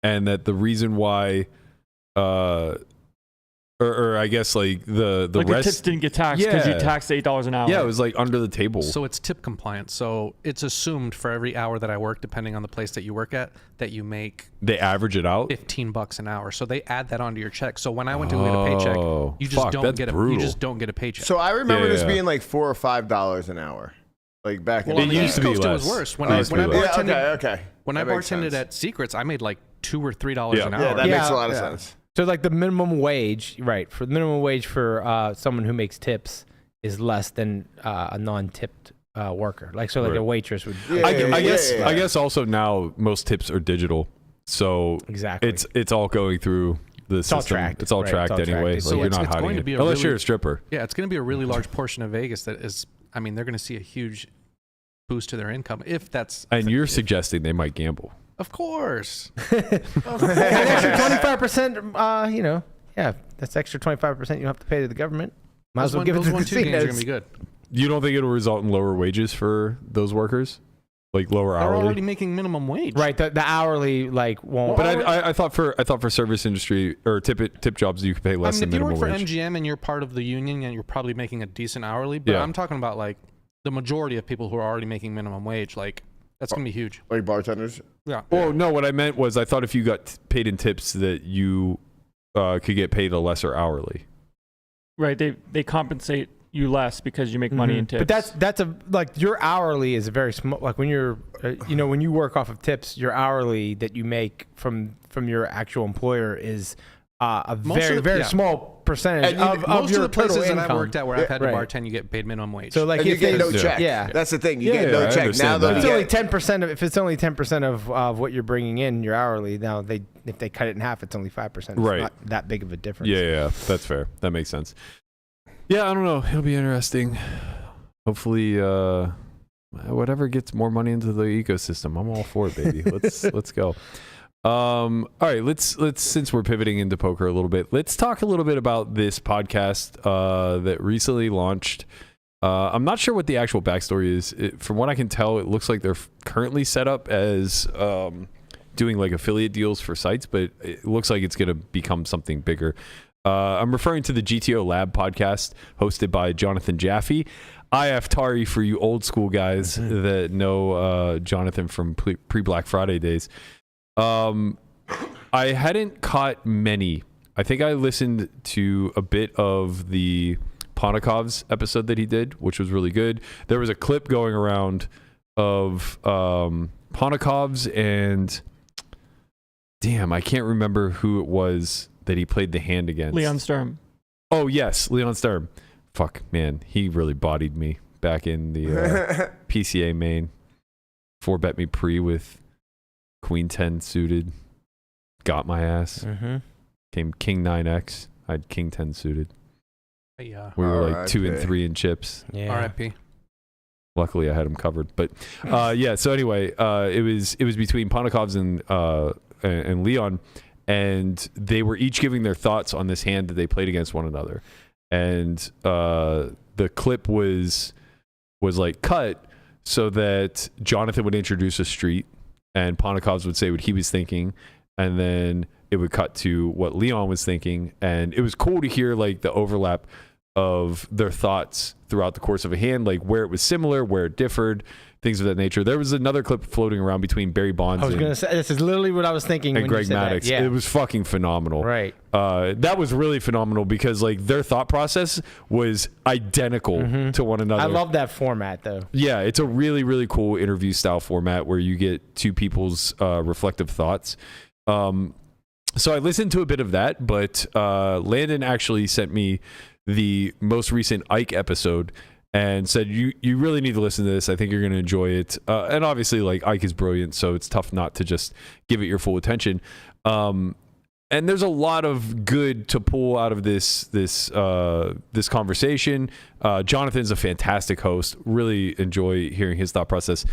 and that the reason why, or I guess like the like rest the tips didn't get taxed because Yeah. you taxed $8 an hour. Yeah, it was like under the table. So it's tip compliant. So it's assumed for every hour that I work, depending on the place that you work at, that you make They average it out. $15 an hour. So they add that onto your check. So when I went to go get a paycheck, you just fuck, don't that's get brutal. you just don't get a paycheck. So I remember this Yeah. being like $4 or $5 an hour, like back in well, the on It the used East to be Coast, it was less. worse. It used to be less. Yeah, bartended, okay. when I That makes bartended sense. at Secrets, I made like $2 or $3 Yeah. an hour. Yeah, that Yeah. makes a lot of Yeah. sense. So like the minimum wage, right? For the minimum wage for someone who makes tips is less than a non-tipped worker. Like so, like Right. a waitress would. Yeah, I guess yeah. I guess also now most tips are digital, so Exactly. it's all going through the system. all tracked, It's all right, tracked it's all anyway. tracked. Like So you're it's not going hiding to it be a unless really- you're a stripper. Yeah, it's going to be a really large portion of Vegas that is. I mean, they're going to see a huge boost to their income if that's. And you're suggesting they might gamble. Of course. An extra 25%. Yeah, that's extra 25% you have to pay to the government. Might as well give it to those the 1-2 games are casinos. going to be good. You don't think it'll result in lower wages for those workers, like lower They're hourly? already making minimum wage. Right, the hourly won't. But I thought for service industry or tip jobs you could pay less I mean, than if you minimum work for wage. MGM and you're part of the union, and you're probably making a decent hourly. But Yeah. I'm talking about like the majority of people who are already making minimum wage. Like that's going to be huge. Like bartenders. Yeah. Oh no, what I meant was I thought if you got paid in tips that you could get paid a lesser hourly. Right. They compensate you less because you make money in tips. But that's a like your hourly is a very small. Like when you're, when you work off of tips, your hourly that you make from your actual employer is a very small percentage of Most your of the places total that income. I worked at where I've had to Right. bartend, you get paid minimum wage. So like And you if get they, no check. Yeah. That's the thing. You Yeah, get no I check. Now understand though, that. It's you only get, 10% of if it's only 10% of what you're bringing in your hourly. Now if they cut it in half, it's only 5%. It's Right. not that big of a difference. Yeah, that's fair. That makes sense. Yeah, I don't know. It'll be interesting. Hopefully, whatever gets more money into the ecosystem, I'm all for it, baby. Let's go. All right, let's since we're pivoting into poker a little bit, let's talk a little bit about this podcast that recently launched. I'm not sure what the actual backstory is. From what I can tell, it looks like they're currently set up as doing like affiliate deals for sites, but it looks like it's going to become something bigger. I'm referring to the GTO Lab podcast hosted by Jonathan Jaffe. IF Tari for you old school guys that know Jonathan from pre-Black Friday days. I hadn't caught many. I think I listened to a bit of the Ponikov's episode that he did, which was really good. There was a clip going around of Ponikov's and damn, I can't remember who it was that he played the hand against. Leon Sturm. Oh yes, Leon Sturm. Fuck, man, he really bodied me back in the PCA main. 4-bet me pre with Queen 10 suited. Got my ass. Mm-hmm. Came King 9X. I had King 10 suited. Yeah. We were like R.I.P. 2 and 3 in chips. Yeah. R.I.P. Luckily, I had him covered. But yeah, so anyway, it was between Ponikov's and Leon. and they were each giving their thoughts on this hand that they played against one another. And the clip was like cut so that Jonathan would introduce a street and Pontikovs would say what he was thinking, and then it would cut to what Leon was thinking. And it was cool to hear like the overlap of their thoughts throughout the course of a hand, like where it was similar, where it differed, things of that nature. There was another clip floating around between Barry Bonds I was going to say, this is literally what I was thinking and when Greg you said Maddux. that. Yeah. It was fucking phenomenal. Right. That was really phenomenal because like their thought process was identical to one another. I love that format though. Yeah, it's a really, really cool interview style format where you get two people's reflective thoughts. So I listened to a bit of that, but Landon actually sent me the most recent Ike episode and said, you really need to listen to this. I think you're going to enjoy it. And obviously, like, Ike is brilliant, so it's tough not to just give it your full attention. And there's a lot of good to pull out of this conversation. Jonathan's a fantastic host. Really enjoy hearing his thought process.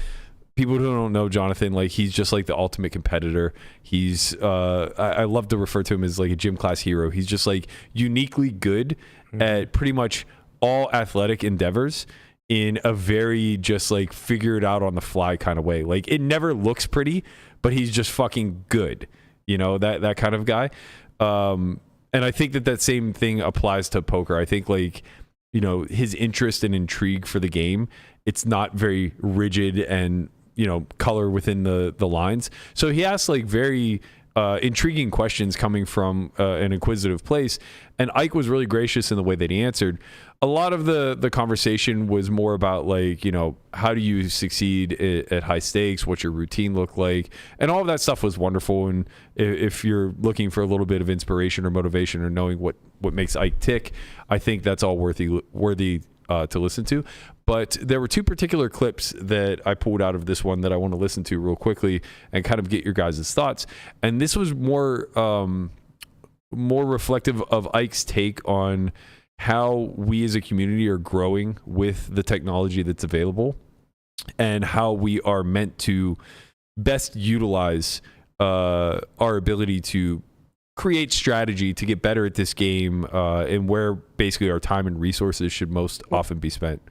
People who don't know Jonathan, like, he's just like the ultimate competitor. He's I love to refer to him as like a gym class hero. He's just like uniquely good at pretty much all athletic endeavors in a very just like figure it out on the fly kind of way. Like, it never looks pretty, but he's just fucking good. You know, that kind of guy. And I think that same thing applies to poker. I think, like, you know, his interest and intrigue for the game, it's not very rigid and, you know, color within the lines. So he asks like very intriguing questions coming from an inquisitive place. And Ike was really gracious in the way that he answered. A lot of the conversation was more about, like, you know, how do you succeed at high stakes? What's your routine look like? And all of that stuff was wonderful. And if you're looking for a little bit of inspiration or motivation or knowing what makes Ike tick, I think that's all worthy to listen to. But there were two particular clips that I pulled out of this one that I want to listen to real quickly and kind of get your guys' thoughts. And this was more reflective of Ike's take on how we as a community are growing with the technology that's available and how we are meant to best utilize our ability to create strategy to get better at this game, and where basically our time and resources should most often be spent.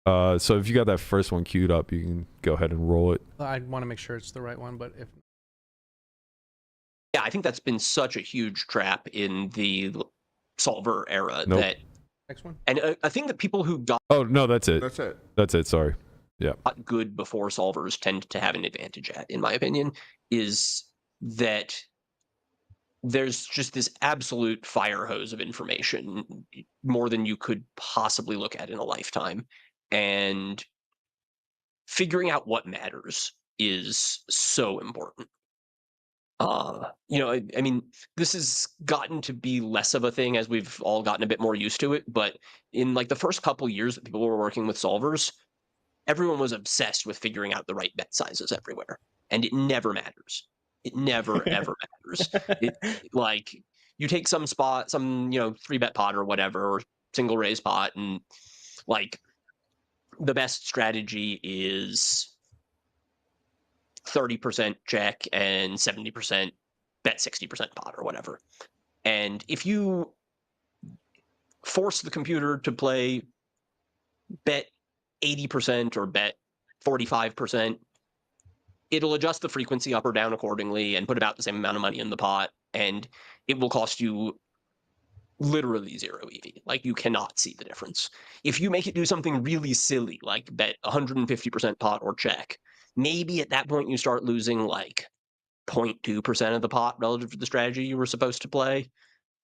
So if you got that first one queued up, you can go ahead and roll it. I want to make sure it's the right one, but if yeah, I think that's been such a huge trap in the solver era. Nope. That next one. And I think that people who got Oh no, that's it. That's it. Sorry. Yeah. good before solvers tend to have an advantage at, in my opinion, is that there's just this absolute fire hose of information, more than you could possibly look at in a lifetime. And figuring out what matters is so important. You know, I mean, this has gotten to be less of a thing as we've all gotten a bit more used to it. But in like the first couple years that people were working with solvers, everyone was obsessed with figuring out the right bet sizes everywhere. And it never matters. It never, ever matters. Like, you take some spot, some, you know, 3-bet pot or whatever, or single raise pot, and like the best strategy is 30% check and 70% bet 60% pot or whatever. And if you force the computer to play bet 80% or bet 45%, it'll adjust the frequency up or down accordingly and put about the same amount of money in the pot, and it will cost you literally 0 EV. Like, you cannot see the difference. If you make it do something really silly, like bet 150% pot or check, maybe at that point you start losing like 0.2% of the pot relative to the strategy you were supposed to play.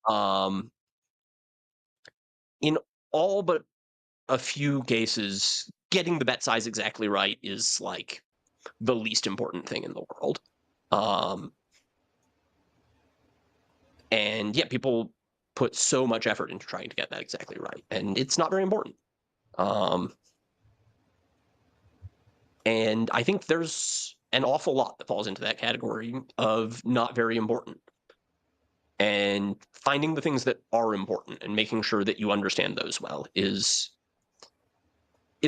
In all but a few cases, getting the bet size exactly right is like the least important thing in the world. And yeah, people put so much effort into trying to get that exactly right, and it's not very important. And I think there's an awful lot that falls into that category of not very important. And finding the things that are important and making sure that you understand those well it's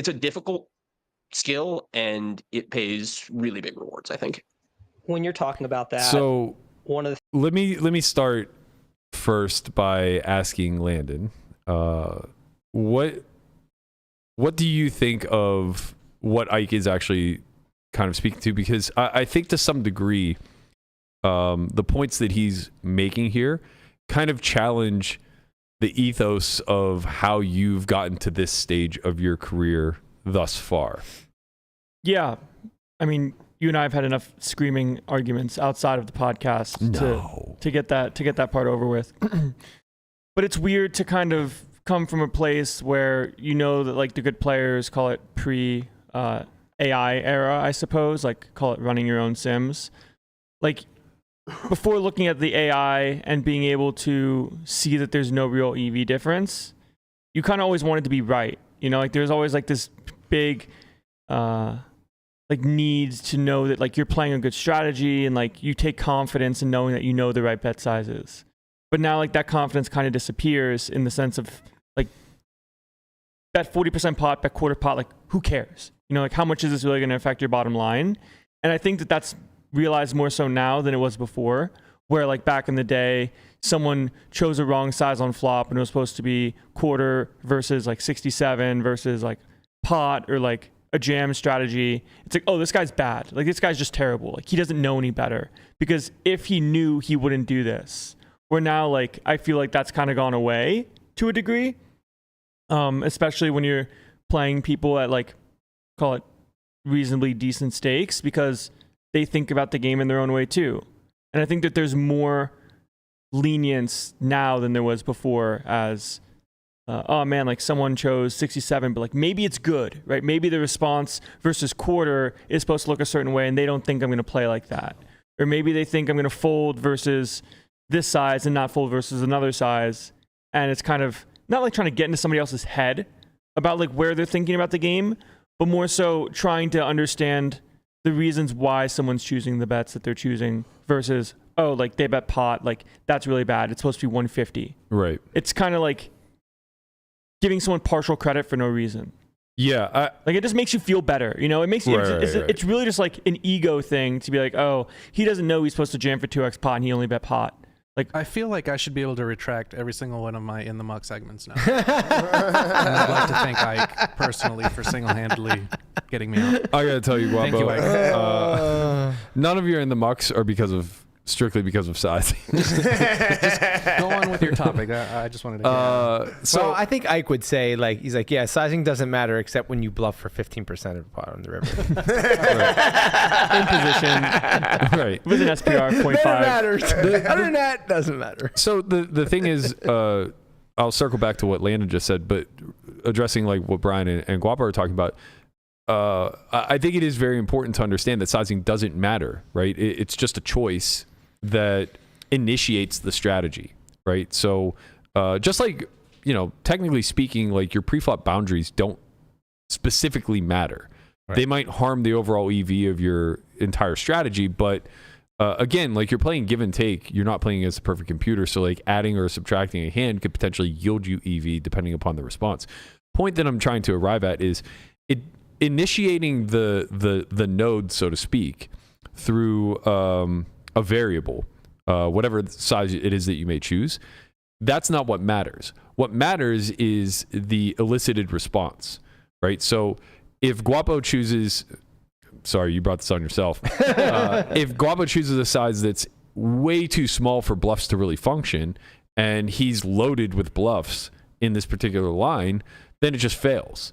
a difficult skill, and it pays really big rewards, I think. When you're talking about that, So one of the let me start first by asking Landon, what do you think of what Ike is actually kind of speaking to? Because I think to some degree, the points that he's making here kind of challenge the ethos of how you've gotten to this stage of your career thus far. Yeah. I mean, you and I have had enough screaming arguments outside of the podcast to get that part over with. But it's weird to kind of come from a place where you know that like the good players call it pre AI era, I suppose, like call it running your own sims. Like before looking at the AI and being able to see that there's no real EV difference, you kind of always wanted to be right. You know, like there's always like this big like needs to know that like you're playing a good strategy and like you take confidence in knowing that you know the right bet sizes. But now like that confidence kind of disappears in the sense of like bet 40% pot, bet quarter pot, like who cares? You know, like how much is this really going to affect your bottom line? And I think that that's realized more so now than it was before, where like back in the day, someone chose a wrong size on flop and it was supposed to be quarter versus like 67 versus like pot or like a jam strategy. It's like, oh, this guy's bad. Like this guy's just terrible. Like he doesn't know any better, because if he knew, he wouldn't do this. Where now, like, I feel like that's kind of gone away to a degree, especially when you're playing people at like, call it reasonably decent stakes, because they think about the game in their own way too. And I think that there's more lenience now than there was before, as oh man, like someone chose 67, but like maybe it's good, right? Maybe the response versus quarter is supposed to look a certain way and they don't think I'm going to play like that. Or maybe they think I'm going to fold versus this size and not fold versus another size. And it's kind of not like trying to get into somebody else's head about like where they're thinking about the game, but more so trying to understand the reasons why someone's choosing the bets that they're choosing versus, oh, like they bet pot, like that's really bad. It's supposed to be 150. Right. It's kind of like giving someone partial credit for no reason. Yeah. Like it just makes you feel better. You know, it makes you, it's really just like an ego thing to be like, oh, he doesn't know he's supposed to jam for 2x pot and he only bet pot. Like, I feel like I should be able to retract every single one of my In the Muck segments now. And I'd like to thank Ike personally for single-handedly getting me out. I gotta tell you, Guapo, Thank you, Ike. none of your In the Mucks are strictly because of size. Just go on with your topic. I just wanted to So I think Ike would say, like, he's like, yeah, sizing doesn't matter except when you bluff for 15% of the pot on the river. in position. Right. With an SPR 0.5. That matters. Other than that, doesn't matter. So the thing is, I'll circle back to what Landon just said, but addressing like what Brian and Guapo are talking about, I think it is very important to understand that sizing doesn't matter, right? It's just a choice that initiates the strategy, right? So just like, you know, technically speaking, like your preflop boundaries don't specifically matter. Right. They might harm the overall EV of your entire strategy, but again, like you're playing give and take. You're not playing against a perfect computer, so like adding or subtracting a hand could potentially yield you EV depending upon the response. Point that I'm trying to arrive at is initiating the node, so to speak, through a variable, whatever size it is that you may choose. That's not what matters. What matters is the elicited response, right? So if Guapo chooses, sorry, you brought this on yourself. If Guapo chooses a size that's way too small for bluffs to really function, and he's loaded with bluffs in this particular line, then it just fails.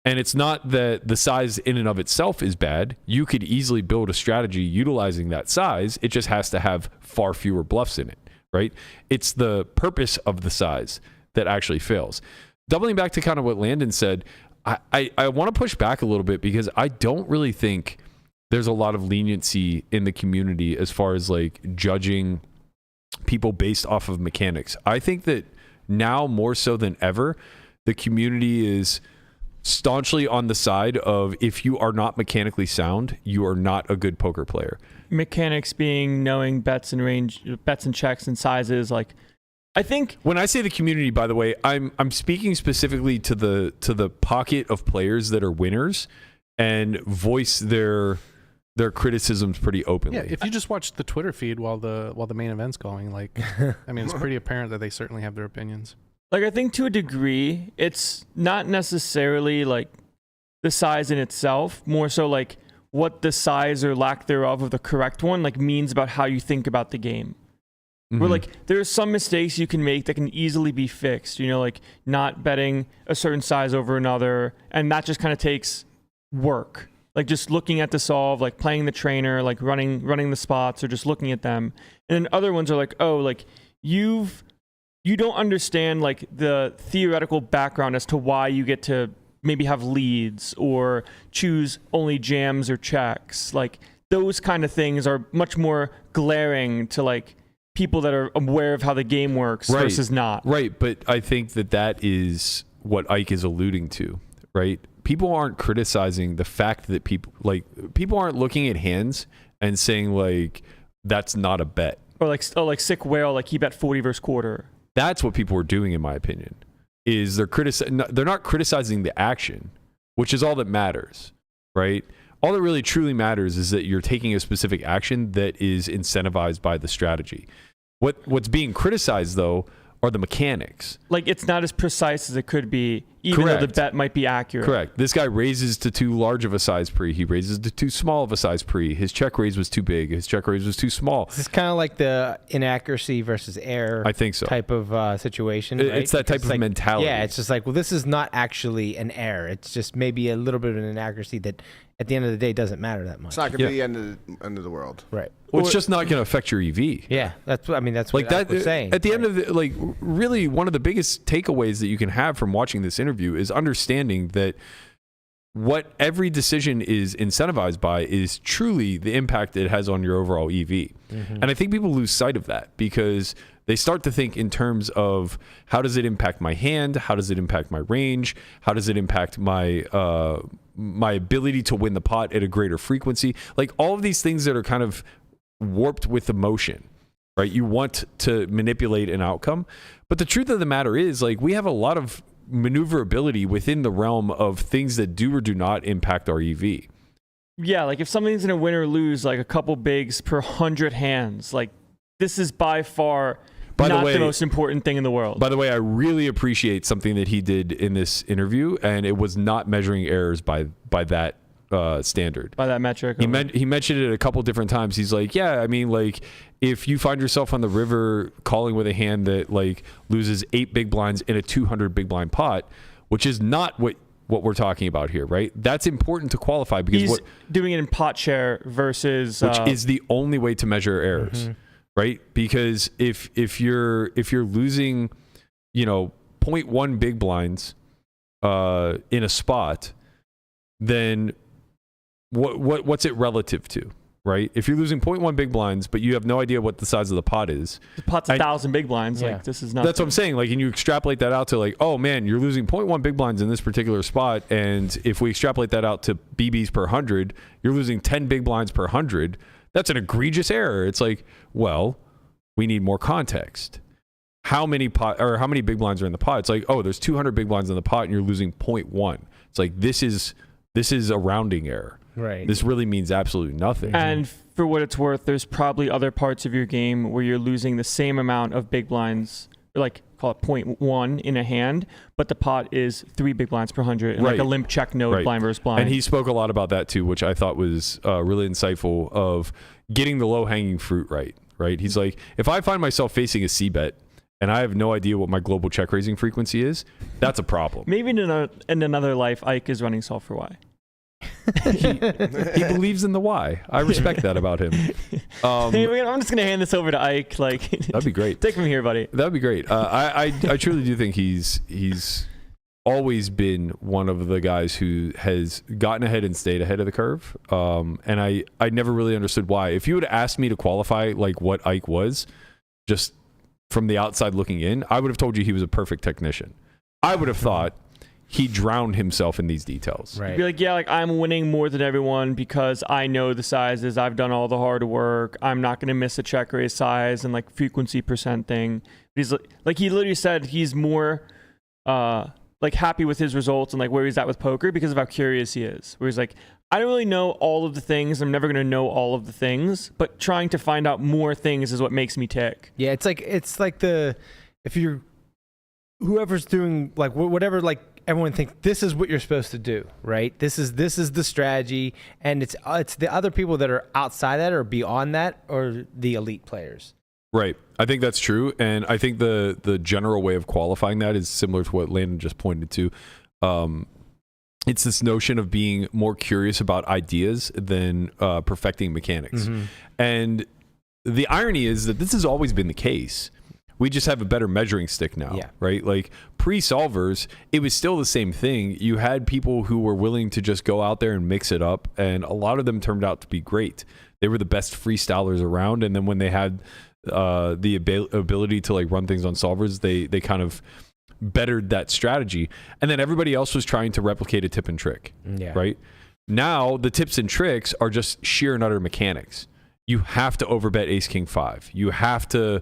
And it's not that the size in and of itself is bad. You could easily build a strategy utilizing that size. It just has to have far fewer bluffs in it, right? It's the purpose of the size that actually fails. Doubling back to kind of what Landon said, I want to push back a little bit, because I don't really think there's a lot of leniency in the community as far as like judging people based off of mechanics. I think that now more so than ever, the community is staunchly on the side of, if you are not mechanically sound, you are not a good poker player. Mechanics being knowing bets and range, bets and checks and sizes. Like, I think when I say the community, by the way, I'm speaking specifically to the pocket of players that are winners and voice their their criticisms pretty openly. Yeah, if you just watch the Twitter feed while the main event's going, like, I mean, it's pretty apparent that they certainly have their opinions. Like, I think to a degree, it's not necessarily like the size in itself, more so like what the size or lack thereof of the correct one like means about how you think about the game. Where like there are some mistakes you can make that can easily be fixed, you know, like not betting a certain size over another, and that just kind of takes work. Like just looking at the solve, like playing the trainer, like running the spots, or just looking at them. And then other ones are like, oh, like you don't understand like the theoretical background as to why you get to maybe have leads or choose only jams or checks. Like those kind of things are much more glaring to like people that are aware of how the game works versus not. Right, but I think that is what Ike is alluding to, right? People aren't criticizing the fact that people aren't looking at hands and saying like that's not a bet. Or like sick whale, like he bet 40 versus quarter. That's what people are doing, in my opinion. Is they're not criticizing the action, which is all that matters, right? All that really truly matters is that you're taking a specific action that is incentivized by the strategy. What's being criticized, though, are the mechanics. Like, it's not as precise as it could be, even though the bet might be accurate. Correct. This guy raises to too large of a size pre. He raises to too small of a size pre. His check raise was too big. His check raise was too small. It's kind of like the inaccuracy versus error I think so. type of situation. Right? It's that type of mentality. Yeah, it's just like, well, this is not actually an error. It's just maybe a little bit of an inaccuracy that at the end of the day doesn't matter that much. It's not going to be the end of the world. Right. Well, it's just not going to affect your EV. Yeah, that's what like what that, I was saying. At the end of the, like, really one of the biggest takeaways that you can have from watching this interview is understanding that what every decision is incentivized by is truly the impact it has on your overall EV. Mm-hmm. And I think people lose sight of that because they start to think in terms of how does it impact my hand? How does it impact my range? How does it impact my my ability to win the pot at a greater frequency? Like all of these things that are kind of warped with emotion, right? You want to manipulate an outcome. But the truth of the matter is, like, we have a lot of maneuverability within the realm of things that do or do not impact our EV. Yeah, like if something's going to win or lose, like a couple bigs per 100 hands, like this is by far not the most important thing in the world. By the way, I really appreciate something that he did in this interview, and it was not measuring errors by that standard. By that metric. He mentioned it a couple different times. He's like, yeah, I mean, like, if you find yourself on the river calling with a hand that, like, loses 8 big blinds in a 200 big blind pot, which is not what we're talking about here, right? That's important to qualify because he's doing it in pot share versus... which is the only way to measure errors. Mm-hmm. Right? Because if you're losing, 0.1 big blinds in a spot, then what's it relative to? Right? If you're losing 0.1 big blinds, but you have no idea what the size of the pot is. The pot's 1,000 big blinds. Yeah. Like this is not. That's what I'm saying. Like, and you extrapolate that out to like, oh man, you're losing 0.1 big blinds in this particular spot, and if we extrapolate that out to BBs per 100, you're losing 10 big blinds per 100. That's an egregious error. It's like, well, we need more context. How many big blinds are in the pot? It's like, oh, there's 200 big blinds in the pot and you're losing 0.1. It's like, this is a rounding error. Right. This really means absolutely nothing. And for what it's worth, there's probably other parts of your game where you're losing the same amount of big blinds, like call it 0.1 in a hand, but the pot is 3 big blinds per 100, and like a limp check note blind versus blind. And he spoke a lot about that too, which I thought was really insightful, of getting the low-hanging fruit right. He's like, if I find myself facing a C-bet and I have no idea what my global check raising frequency is, that's a problem. Maybe in another life, Ike is running solve for Y. he believes in the why. I respect that about him. Hey, I'm just gonna hand this over to Ike. Like, that'd be great. Take from here, buddy. That'd be great. I truly do think he's always been one of the guys who has gotten ahead and stayed ahead of the curve. And I never really understood why. If you would have asked me to qualify like what Ike was, just from the outside looking in, I would have told you he was a perfect technician. I would have thought he drowned himself in these details. Right. You'd be like, yeah, like I'm winning more than everyone because I know the sizes. I've done all the hard work. I'm not going to miss a check raise size and like frequency percent thing. He's like, he literally said he's more like happy with his results and like where he's at with poker because of how curious he is. Where he's like, I don't really know all of the things. I'm never going to know all of the things, but trying to find out more things is what makes me tick. Yeah, it's like if you're whoever's doing like whatever, like everyone thinks this is what you're supposed to do, right? This is the strategy, and it's the other people that are outside that or beyond that or the elite players. Right. I think that's true, and I think the general way of qualifying that is similar to what Landon just pointed to. It's this notion of being more curious about ideas than perfecting mechanics. Mm-hmm. And the irony is that this has always been the case. We just have a better measuring stick now, right? Like pre-solvers, it was still the same thing. You had people who were willing to just go out there and mix it up, and a lot of them turned out to be great. They were the best freestylers around, and then when they had the ability to like run things on solvers, they kind of bettered that strategy, and then everybody else was trying to replicate a tip and trick. Right now the tips and tricks are just sheer and utter mechanics. You have to overbet ace king 5, you have to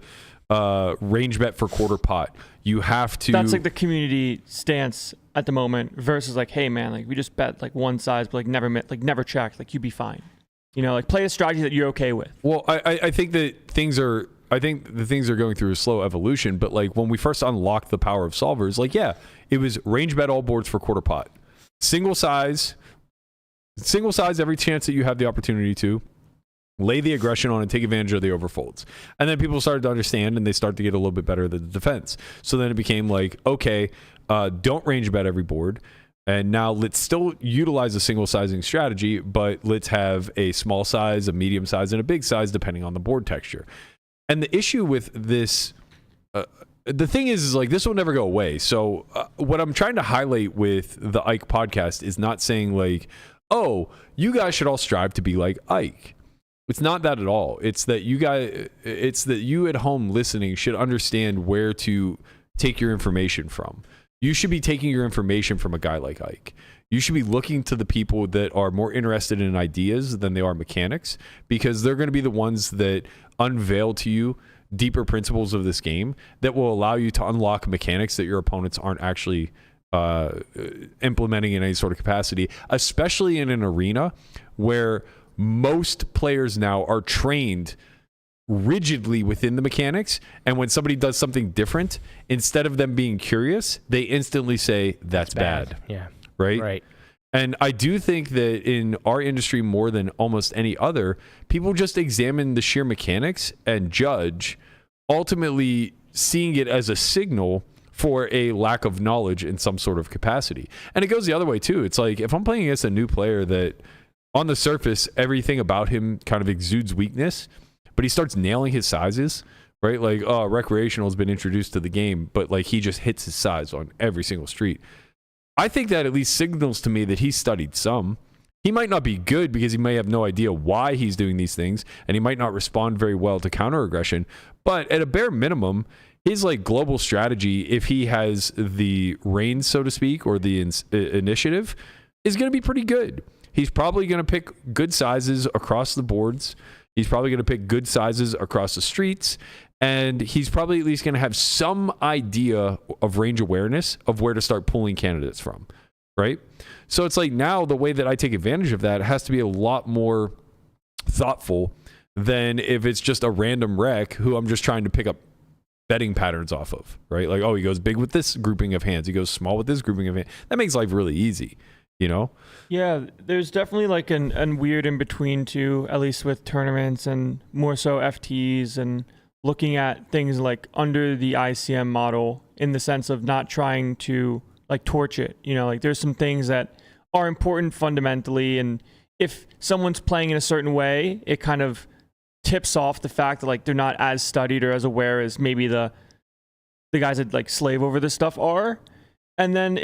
range bet for quarter pot, you have to. That's like the community stance at the moment versus like, hey man, like we just bet like one size but like never check, like you'd be fine, you know, like play a strategy that you're okay with. Well, I think that I think the things are going through a slow evolution, but like when we first unlocked the power of solvers, like, yeah, it was range bet all boards for quarter pot, single size every chance that you have the opportunity to lay the aggression on and take advantage of the overfolds. And then people started to understand, and they start to get a little bit better at the defense. So then it became like, okay, don't range bet every board. And now let's still utilize a single sizing strategy, but let's have a small size, a medium size, and a big size depending on the board texture. And the issue with this, the thing is like this will never go away. So what I'm trying to highlight with the Ike podcast is not saying like, oh, you guys should all strive to be like Ike. It's not that at all. It's that you at home listening should understand where to take your information from. You should be taking your information from a guy like Ike. You should be looking to the people that are more interested in ideas than they are mechanics, because they're going to be the ones that unveil to you deeper principles of this game that will allow you to unlock mechanics that your opponents aren't actually implementing in any sort of capacity, especially in an arena where most players now are trained rigidly within the mechanics, and when somebody does something different, instead of them being curious, they instantly say that's bad. Yeah. Right. And I do think that in our industry, more than almost any other, people just examine the sheer mechanics and judge, ultimately seeing it as a signal for a lack of knowledge in some sort of capacity. And it goes the other way too. It's like if I'm playing against a new player that on the surface, everything about him kind of exudes weakness, but he starts nailing his sizes, right? Like, oh, recreational has been introduced to the game, but like he just hits his size on every single street. I think that at least signals to me that he's studied some. He might not be good because he may have no idea why he's doing these things, and he might not respond very well to counter aggression. But at a bare minimum, his like global strategy, if he has the reins, so to speak, or the initiative, is going to be pretty good. He's probably going to pick good sizes across the boards. He's probably going to pick good sizes across the streets. And he's probably at least going to have some idea of range awareness of where to start pulling candidates from, right? So it's like now the way that I take advantage of that has to be a lot more thoughtful than if it's just a random rec who I'm just trying to pick up betting patterns off of, right? Like, oh, he goes big with this grouping of hands. He goes small with this grouping of hands. That makes life really easy, you know? Yeah, there's definitely like an weird in between too, at least with tournaments and more so FTs and looking at things like under the ICM model in the sense of not trying to like torch it. You know, like there's some things that are important fundamentally, and if someone's playing in a certain way, it kind of tips off the fact that like they're not as studied or as aware as maybe the guys that like slave over this stuff are. And then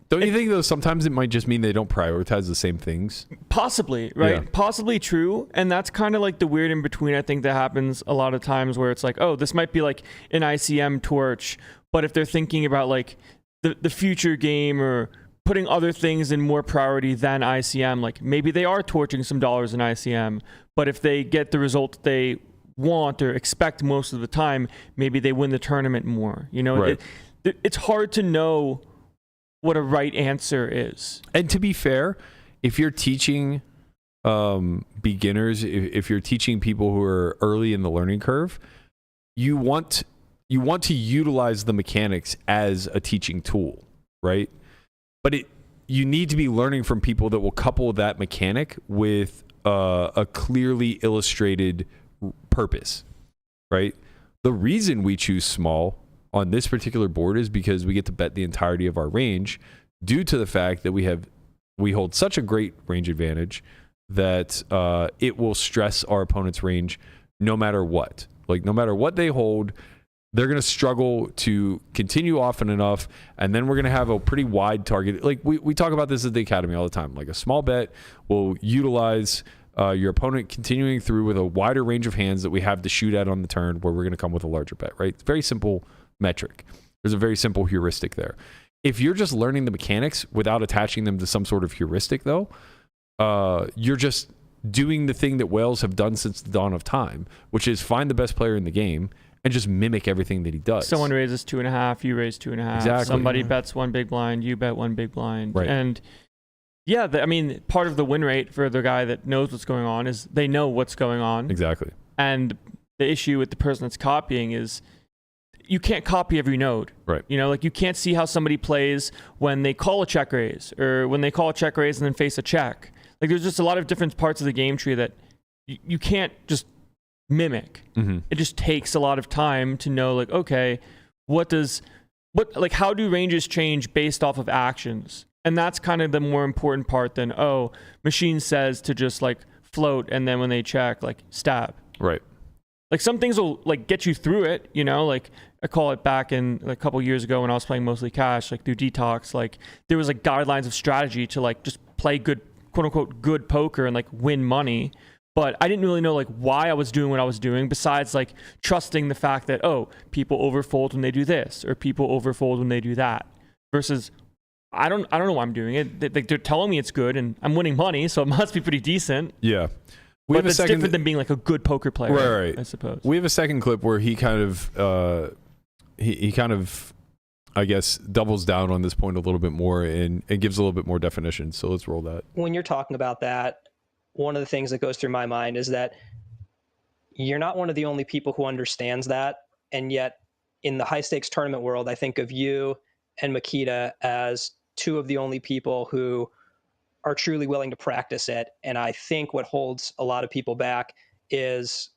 don't you think though sometimes it might just mean they don't prioritize the same things? Possibly, right? Yeah. Possibly true. And that's kind of like the weird in between I think that happens a lot of times where it's like, oh, this might be like an ICM torch, but if they're thinking about like the future game or putting other things in more priority than ICM, like maybe they are torching some dollars in ICM, but if they get the result that they want or expect most of the time, maybe they win the tournament more. You know, right. It's hard to know what a right answer is. And to be fair, if you're teaching beginners, if you're teaching people who are early in the learning curve, you want to utilize the mechanics as a teaching tool, right? But you need to be learning from people that will couple that mechanic with a clearly illustrated purpose, right? The reason we choose small on this particular board is because we get to bet the entirety of our range due to the fact that we hold such a great range advantage that it will stress our opponent's range no matter what. Like, no matter what they hold, they're going to struggle to continue often enough, and then we're going to have a pretty wide target. Like, we talk about this at the Academy all the time. Like, a small bet will utilize your opponent continuing through with a wider range of hands that we have to shoot at on the turn, where we're going to come with a larger bet, right? It's a very simple metric. There's a very simple heuristic there. If you're just learning the mechanics without attaching them to some sort of heuristic, though, you're just doing the thing that whales have done since the dawn of time, which is find the best player in the game and just mimic everything that he does. Someone raises 2.5, you raise 2.5. Exactly. Somebody bets one big blind, you bet one big blind. Right. And yeah, I mean, part of the win rate for the guy that knows what's going on is they know what's going on. Exactly. And the issue with the person that's copying is you can't copy every node. Right. You know, like, you can't see how somebody plays when they call a check raise, or when they call a check raise and then face a check. Like, there's just a lot of different parts of the game tree that you can't just mimic. Mm-hmm. It just takes a lot of time to know, like, okay, how do ranges change based off of actions? And that's kind of the more important part than, machine says to just like float, and then when they check, like, stab. Right. Like, some things will like get you through it, you know, like I call it back in like, a couple years ago when I was playing mostly cash, like through Detox, like there was like guidelines of strategy to like just play good, quote unquote, good poker and like win money. But I didn't really know like why I was doing what I was doing, besides like trusting the fact that, people overfold when they do this, or people overfold when they do that, versus I don't know why I'm doing it. They're telling me it's good and I'm winning money, so it must be pretty decent. Yeah. But it's different than being like a good poker player, right. I suppose. We have a second clip where he kind of, he kind of, I guess, doubles down on this point a little bit more and gives a little bit more definition. So let's roll that. When you're talking about that, one of the things that goes through my mind is that you're not one of the only people who understands that. And yet in the high stakes tournament world, I think of you and Makita as two of the only people who are truly willing to practice it. And I think what holds a lot of people back is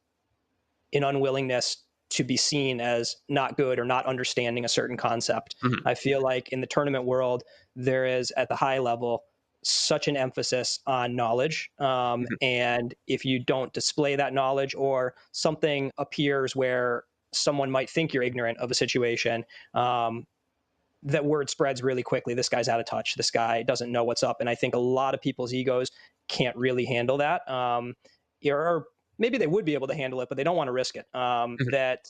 an unwillingness to be seen as not good or not understanding a certain concept. Mm-hmm. I feel like in the tournament world, there is, at the high level, such an emphasis on knowledge. And if you don't display that knowledge, or something appears where someone might think you're ignorant of a situation, that word spreads really quickly. This guy's out of touch. This guy doesn't know what's up. And I think a lot of people's egos can't really handle that. Or maybe they would be able to handle it, but they don't want to risk it. That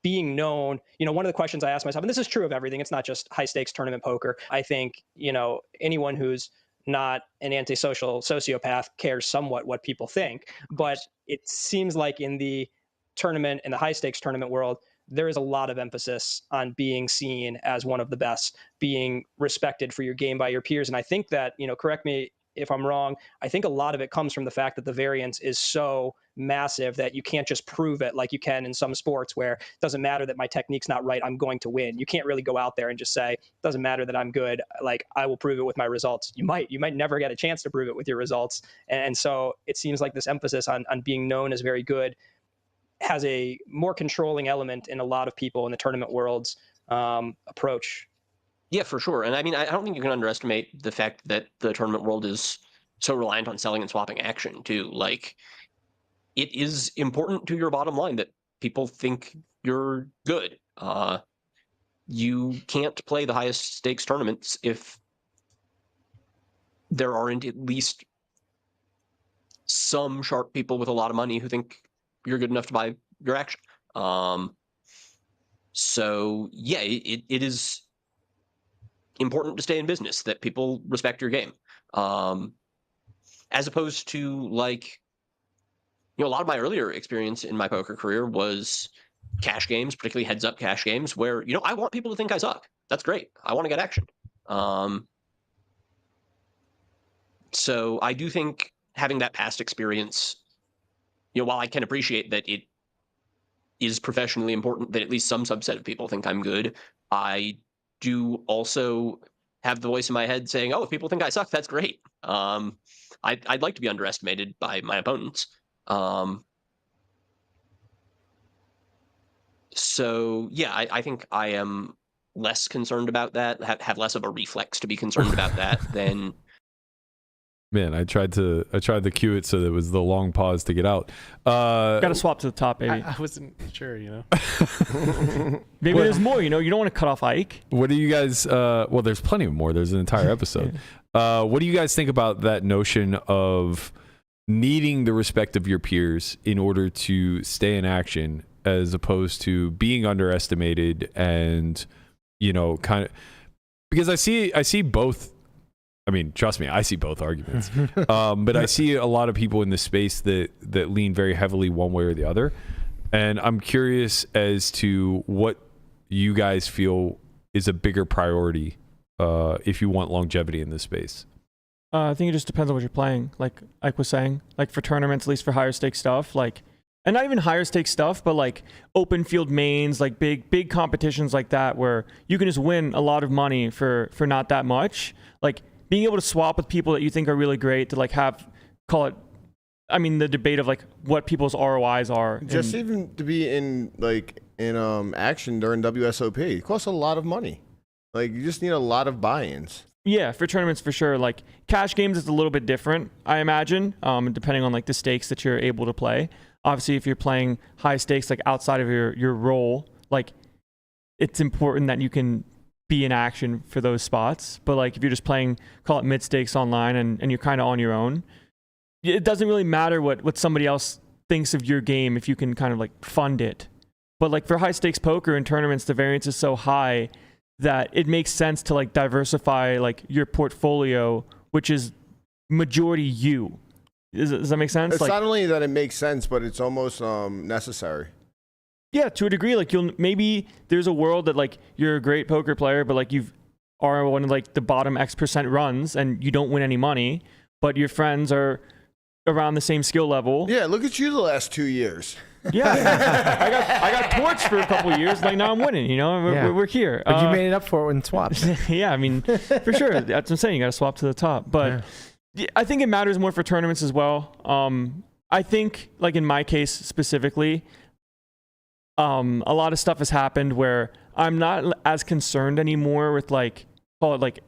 being known, one of the questions I ask myself, and this is true of everything, it's not just high stakes tournament poker. I think, anyone who's not an antisocial sociopath cares somewhat what people think, but it seems like in the tournament, in the high stakes tournament world, there is a lot of emphasis on being seen as one of the best, being respected for your game by your peers. And I think that, correct me if I'm wrong, I think a lot of it comes from the fact that the variance is so massive that you can't just prove it like you can in some sports, where it doesn't matter that my technique's not right, I'm going to win. You can't really go out there and just say, it doesn't matter that I'm good, like I will prove it with my results. You might never get a chance to prove it with your results. And so it seems like this emphasis on being known as very good has a more controlling element in a lot of people in the tournament world's approach. Yeah, for sure. And I mean, I don't think you can underestimate the fact that the tournament world is so reliant on selling and swapping action too. Like, it is important to your bottom line that people think you're good. You can't play the highest stakes tournaments if there aren't at least some sharp people with a lot of money who think you're good enough to buy your action. So yeah, it is important to stay in business, that people respect your game. As opposed to, like, a lot of my earlier experience in my poker career was cash games, particularly heads up cash games, where, I want people to think I suck. That's great. I want to get action. So I do think having that past experience, while I can appreciate that it is professionally important that at least some subset of people think I'm good, I do also have the voice in my head saying, oh, if people think I suck, that's great. I'd like to be underestimated by my opponents. So yeah, I think I am less concerned about that, have less of a reflex to be concerned about that than... Man, I tried to cue it so that it was the long pause to get out. Got to swap to the top 8. I wasn't sure, Maybe there's more, you don't want to cut off Ike. What do you guys, well, there's plenty more. There's an entire episode. What do you guys think about that notion of needing the respect of your peers in order to stay in action, as opposed to being underestimated and, kind of, because I see both. I mean, trust me, I see both arguments. But I see a lot of people in this space that lean very heavily one way or the other. And I'm curious as to what you guys feel is a bigger priority if you want longevity in this space. I think it just depends on what you're playing. Like Ike was saying, like for tournaments, at least for higher stake stuff, and not even higher stake stuff, but like open field mains, like big competitions like that, where you can just win a lot of money for not that much. Like, being able to swap with people that you think are really great to the debate of like what people's ROIs are. Just even to be in action during WSOP, it costs a lot of money. Like, you just need a lot of buy-ins. Yeah, for tournaments for sure. Like cash games is a little bit different, I imagine, depending on like the stakes that you're able to play. Obviously, if you're playing high stakes like outside of your role, like it's important that you can be in action for those spots. But like if you're just playing, call it mid stakes online and you're kind of on your own, it doesn't really matter what somebody else thinks of your game if you can kind of like fund it. But like for high stakes poker and tournaments, the variance is so high that it makes sense to like diversify like your portfolio, which is majority you. Does that make sense? It's not only that it makes sense, but it's almost necessary. Yeah, to a degree. Like maybe there's a world that like you're a great poker player, but like you are one of like the bottom X% runs and you don't win any money, but your friends are around the same skill level. Yeah, look at you the last 2 years. Yeah, I got torched for a couple of years. Like now I'm winning. We're here. But you made it up for it in swaps. Yeah, I mean, for sure. That's what I'm saying. You got to swap to the top. But yeah, I think it matters more for tournaments as well. I think like in my case specifically, a lot of stuff has happened where I'm not as concerned anymore with like, call it like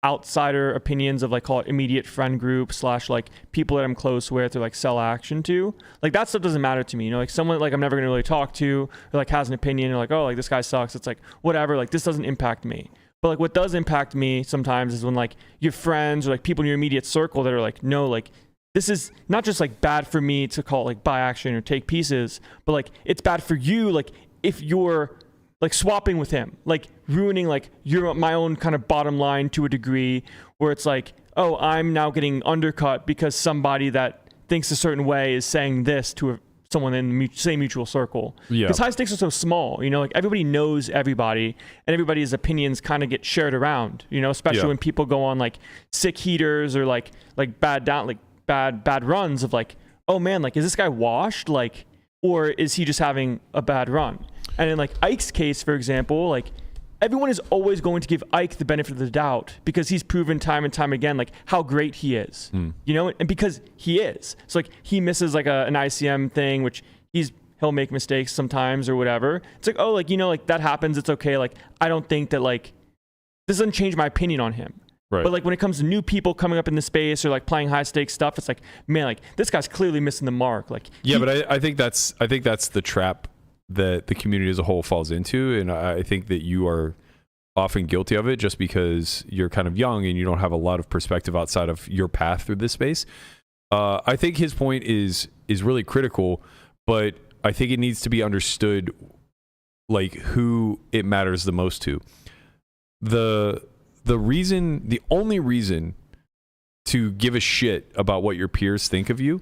outsider opinions of like, call it immediate friend group / like people that I'm close with or like sell action to. Like that stuff doesn't matter to me. Like someone like I'm never gonna really talk to or like has an opinion or like, oh, like this guy sucks. It's like, whatever, like this doesn't impact me. But like what does impact me sometimes is when like your friends or like people in your immediate circle that are like, no, like this is not just like bad for me to call it like buy action or take pieces, but like it's bad for you. Like if you're like swapping with him, like ruining like my own kind of bottom line to a degree where it's like, oh, I'm now getting undercut because somebody that thinks a certain way is saying this to someone in the same mutual circle. Yeah. Because high stakes are so small, like everybody knows everybody and everybody's opinions kind of get shared around, especially when people go on like sick heaters or like bad runs of like, oh man, like is this guy washed, like, or is he just having a bad run? And in like Ike's case, for example, like everyone is always going to give Ike the benefit of the doubt because he's proven time and time again like how great he is, and because he is. So like he misses like an ICM thing, which he'll make mistakes sometimes or whatever. It's like, oh, like like that happens, it's okay. Like I don't think that like this doesn't change my opinion on him. Right. But like when it comes to new people coming up in the space or like playing high stakes stuff, it's like, man, like this guy's clearly missing the mark. Like but I think that's the trap that the community as a whole falls into, and I think that you are often guilty of it just because you're kind of young and you don't have a lot of perspective outside of your path through this space. I think his point is really critical, but I think it needs to be understood like who it matters the most to. The only reason to give a shit about what your peers think of you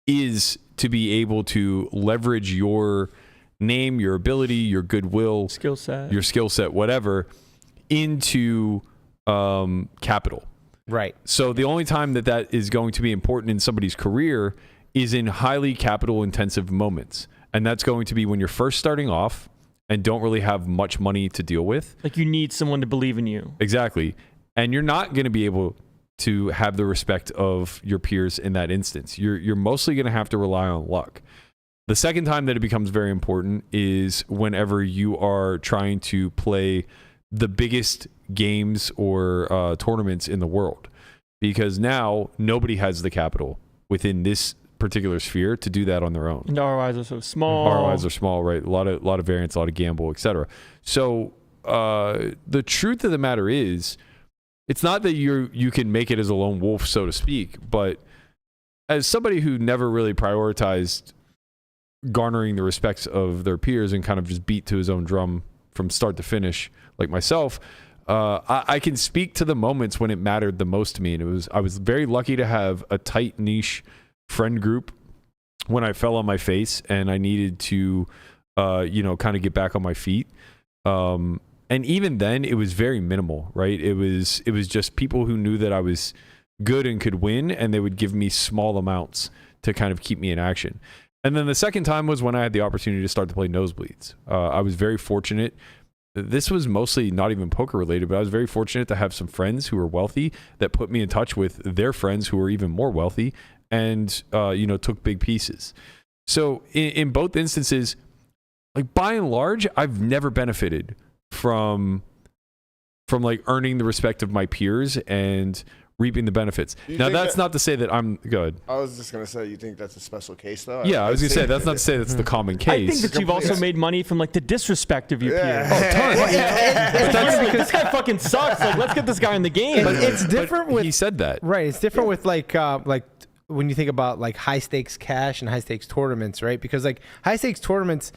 is to be able to leverage your name, your ability, your goodwill, your skill set, whatever, into capital. Right. So the only time that is going to be important in somebody's career is in highly capital intensive moments. And that's going to be when you're first starting off and don't really have much money to deal with. Like you need someone to believe in you. Exactly. And you're not going to be able to have the respect of your peers in that instance. You're mostly going to have to rely on luck. The second time that it becomes very important is whenever you are trying to play the biggest games or tournaments in the world, because now nobody has the capital within this particular sphere to do that on their own. And ROIs are so small. ROIs are small, right? A lot of variance, a lot of gamble, etc. So the truth of the matter is, it's not that you can make it as a lone wolf, so to speak, but as somebody who never really prioritized garnering the respects of their peers and kind of just beat to his own drum from start to finish, like myself, I can speak to the moments when it mattered the most to me. And I was very lucky to have a tight niche friend group when I fell on my face and I needed to, kind of get back on my feet. And even then it was very minimal, right? It was just people who knew that I was good and could win, and they would give me small amounts to kind of keep me in action. And then the second time was when I had the opportunity to start to play nosebleeds. I was very fortunate. This was mostly not even poker related, but I was very fortunate to have some friends who were wealthy that put me in touch with their friends who were even more wealthy and, took big pieces. So in both instances, like by and large, I've never benefited from like earning the respect of my peers and reaping the benefits. Now that's not to say that I'm good. I was just gonna say, you think that's a special case though? Yeah, I was gonna say that's not to say that's the common case. I think that you've also made money from like the disrespect of your peers. But Like, this guy fucking sucks. Like, let's get this guy in the game. But it's different with he said that. Right. It's different with like when you think about like high stakes cash and high stakes tournaments, right? Because like high stakes tournaments,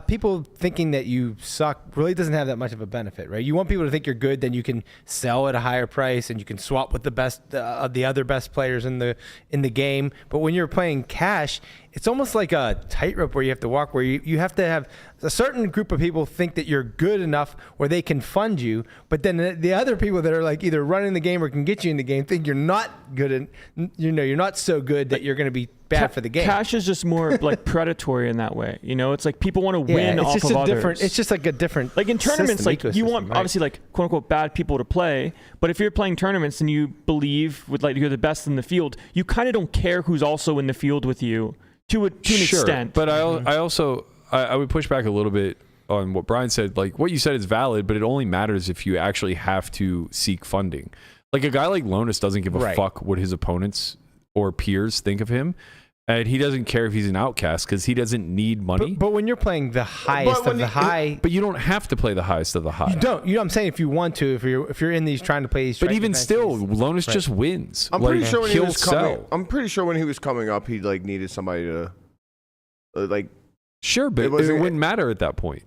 people thinking that you suck really doesn't have that much of a benefit, right? You want people to think you're good, then you can sell at a higher price and you can swap with the best the other best players in the game. But when you're playing cash, it's almost like a tightrope where you have to walk, where you have to have a certain group of people think that you're good enough where they can fund you, but then the other people that are like either running the game or can get you in the game think you're not good, and you're not so good that you're going to be bad for the game. Cash is just more like predatory in that way. It's like people want to win off of others. It's just like a different, like in tournaments, system, like you want right? obviously like quote unquote bad people to play, but if you're playing tournaments and you believe with like you're the best in the field, you kind of don't care who's also in the field with you to an extent. But I also would push back a little bit on what Brian said. Like what you said is valid, but it only matters if you actually have to seek funding. Like a guy like Lonis doesn't give a fuck what his opponents or peers think of him. And he doesn't care if he's an outcast because he doesn't need money. But when you're playing the highest of the high, but you don't have to play the highest of the high. You don't. I'm saying if you want to, if you're in these trying to play these. But even still, Lonis just wins. I'm pretty sure when he was coming. I'm pretty sure when he was coming up, he like needed somebody to, like. Sure, but it wouldn't matter at that point,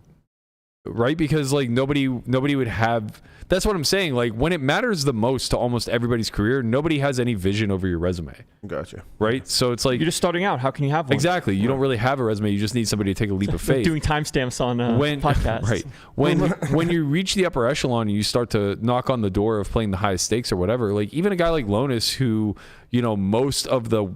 right? Because like nobody would have. That's what I'm saying. Like when it matters the most to almost everybody's career, nobody has any vision over your resume. Gotcha. Right? So it's like you're just starting out. How can you have one? Exactly. You don't really have a resume. You just need somebody to take a leap of faith. Doing timestamps on podcasts. Right. When you reach the upper echelon and you start to knock on the door of playing the highest stakes or whatever, like even a guy like Lonis who, most of the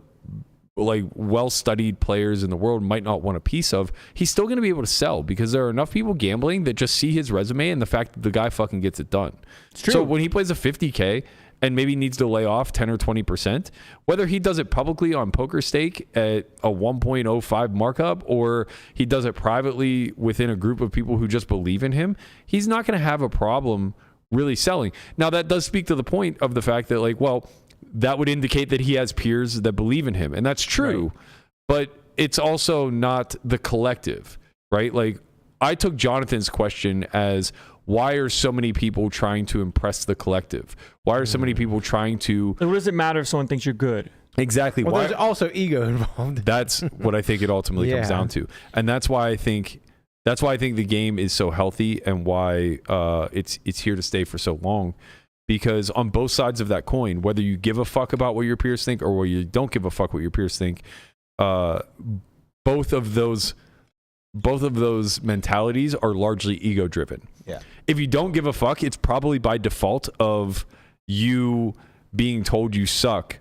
like well-studied players in the world might not want a piece of, he's still going to be able to sell because there are enough people gambling that just see his resume and the fact that the guy fucking gets it done. It's true. So when he plays a 50K and maybe needs to lay off 10 or 20%, whether he does it publicly on PokerStake at a 1.05 markup or he does it privately within a group of people who just believe in him, he's not going to have a problem really selling. Now that does speak to the point of the fact that like, well, that would indicate that he has peers that believe in him. And that's true, right. But it's also not the collective, right? Like I took Jonathan's question as, why are so many people trying to impress the collective? Why are so many people trying to... What does it matter if someone thinks you're good? Exactly. Well, there's also ego involved. That's what I think it ultimately comes down to. And that's why I think the game is so healthy and why it's here to stay for so long. Because on both sides of that coin, whether you give a fuck about what your peers think or whether you don't give a fuck what your peers think, both of those mentalities are largely ego driven. Yeah. If you don't give a fuck, it's probably by default of you being told you suck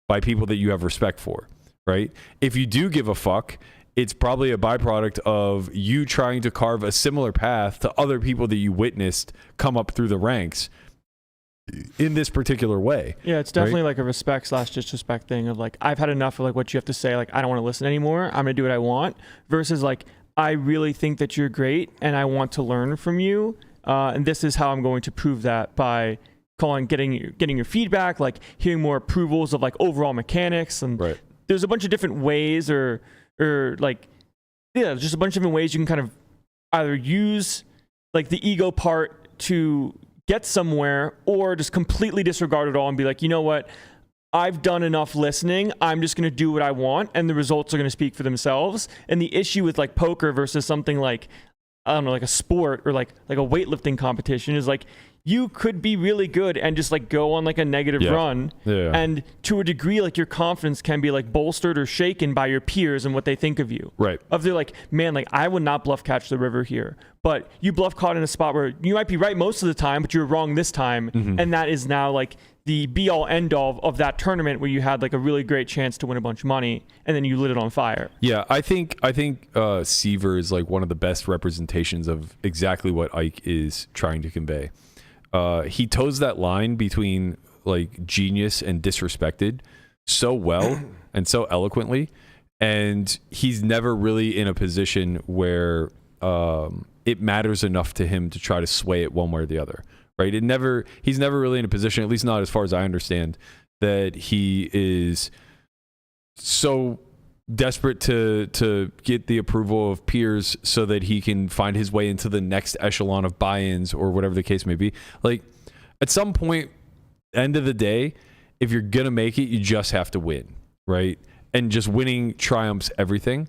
by people that you have respect for, right? If you do give a fuck, it's probably a byproduct of you trying to carve a similar path to other people that you witnessed come up through the ranks in this particular way. Yeah, it's definitely like a respect/disrespect thing of like, I've had enough of like what you have to say. Like, I don't want to listen anymore. I'm going to do what I want, versus like, I really think that you're great and I want to learn from you. And this is how I'm going to prove that by getting your feedback, like hearing more approvals of like overall mechanics. And there's a bunch of different ways or like, yeah, just a bunch of different ways you can kind of either use like the ego part to get somewhere, or just completely disregard it all and be like, you know what, I've done enough listening, I'm just going to do what I want, and the results are going to speak for themselves. And the issue with like poker versus something like, I don't know, like a sport or like a weightlifting competition is like, you could be really good and just like go on like a negative run. Yeah. And to a degree, like your confidence can be like bolstered or shaken by your peers and what they think of you. Right. Of they're like, man, like I would not bluff catch the river here. But you bluff caught in a spot where you might be right most of the time, but you're wrong this time. Mm-hmm. And that is now like the be all end all of that tournament where you had like a really great chance to win a bunch of money and then you lit it on fire. Yeah, I think Seaver is like one of the best representations of exactly what Ike is trying to convey. He toes that line between like genius and disrespected so well and so eloquently, and he's never really in a position where it matters enough to him to try to sway it one way or the other, right? He's never really in a position, at least not as far as I understand, that he is so desperate to get the approval of peers so that he can find his way into the next echelon of buy-ins or whatever the case may be. Like at some point, end of the day, if you're going to make it, you just have to win, right? And just winning triumphs everything.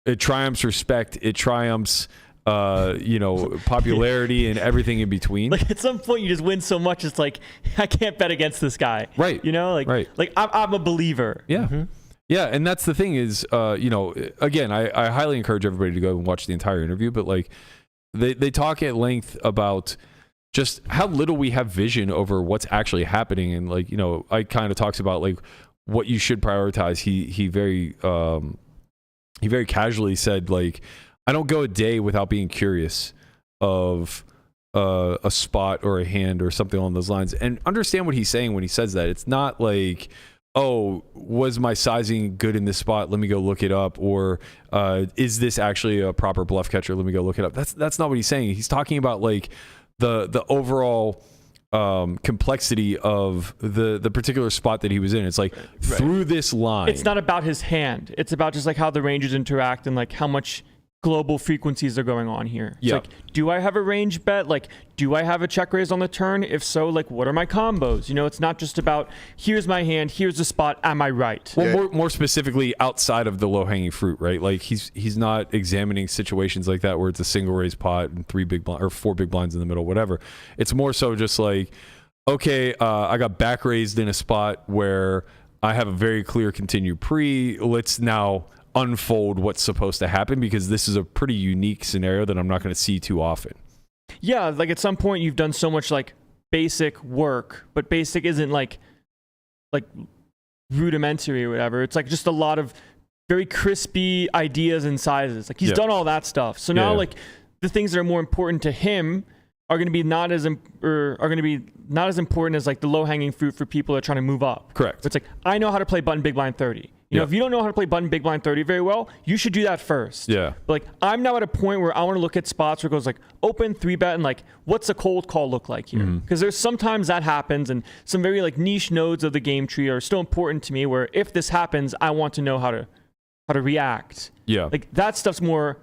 It triumphs respect. It triumphs, popularity and everything in between. Like at some point you just win so much. It's like, I can't bet against this guy. Right. You know, like I'm a believer. Yeah. Mm-hmm. Yeah, and that's the thing is, again, I highly encourage everybody to go and watch the entire interview, but like they talk at length about just how little we have vision over what's actually happening, and like, I kind of talks about like what you should prioritize. He very casually said like, I don't go a day without being curious of a spot or a hand or something along those lines, and understand what he's saying when he says that. It's not like, oh, was my sizing good in this spot? Let me go look it up. Or is this actually a proper bluff catcher? Let me go look it up. That's not what he's saying. He's talking about like the overall complexity of the particular spot that he was in. It's like through this line. It's not about his hand. It's about just like how the ranges interact and like how much global frequencies are going on here. It's like, do I have a range bet? Like, do I have a check raise on the turn? If so, like, what are my combos? It's not just about, here's my hand, here's the spot, am I right? Well, more specifically outside of the low-hanging fruit, right? Like, he's not examining situations like that where it's a single raise pot and 4 big blinds in the middle, whatever. It's more so just like, okay, I got back raised in a spot where I have a very clear continued pre. Let's now unfold what's supposed to happen, because this is a pretty unique scenario that I'm not going to see too often. Yeah, like at some point you've done so much like basic work, but basic isn't like rudimentary or whatever. It's like just a lot of very crispy ideas and sizes. Like he's done all that stuff. So now like the things that are more important to him are going to be not as important as like the low hanging fruit for people that are trying to move up. Correct. It's like, I know how to play button big blind 30. If you don't know how to play button big blind 30 very well, you should do that first. Yeah. But like, I'm now at a point where I want to look at spots where it goes like open 3-bet and like, what's a cold call look like here? Because there's sometimes that happens, and some very like niche nodes of the game tree are still important to me, where if this happens, I want to know how to react. Yeah. Like that stuff's more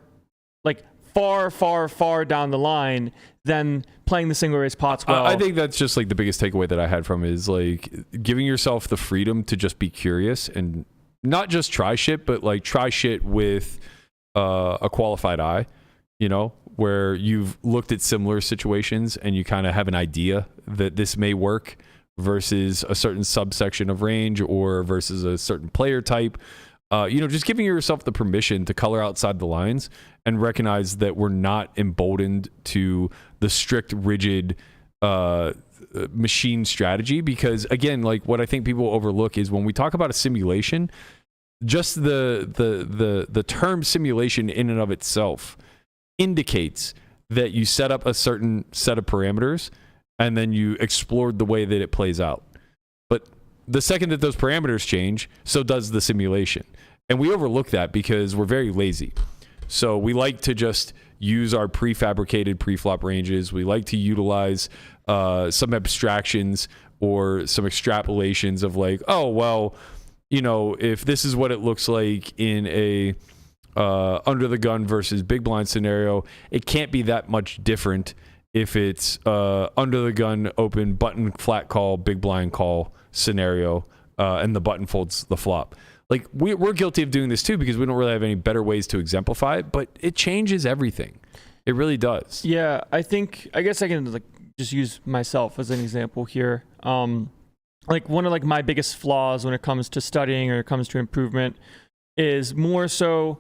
like far down the line than playing the single raise pots well. I think that's just like the biggest takeaway that I had from it is like giving yourself the freedom to just be curious and not just try shit, but like try shit with a qualified eye, where you've looked at similar situations and you kind of have an idea that this may work versus a certain subsection of range or versus a certain player type. Just giving yourself the permission to color outside the lines and recognize that we're not emboldened to the strict, rigid machine strategy, because again, like what I think people overlook is when we talk about a simulation, just the term simulation in and of itself indicates that you set up a certain set of parameters and then you explored the way that it plays out. But the second that those parameters change, so does the simulation. And we overlook that because we're very lazy. So we like to just use our prefabricated preflop ranges. We like to utilize some abstractions or some extrapolations of like, oh, well, you know, if this is what it looks like in a under the gun versus big blind scenario, it can't be that much different if it's under the gun open button flat call, big blind call scenario, and the button folds the flop. Like we're guilty of doing this too because we don't really have any better ways to exemplify it, but it changes everything. It really does. Yeah, I guess I can like just use myself as an example here. Like one of like my biggest flaws when it comes to studying or it comes to improvement is more so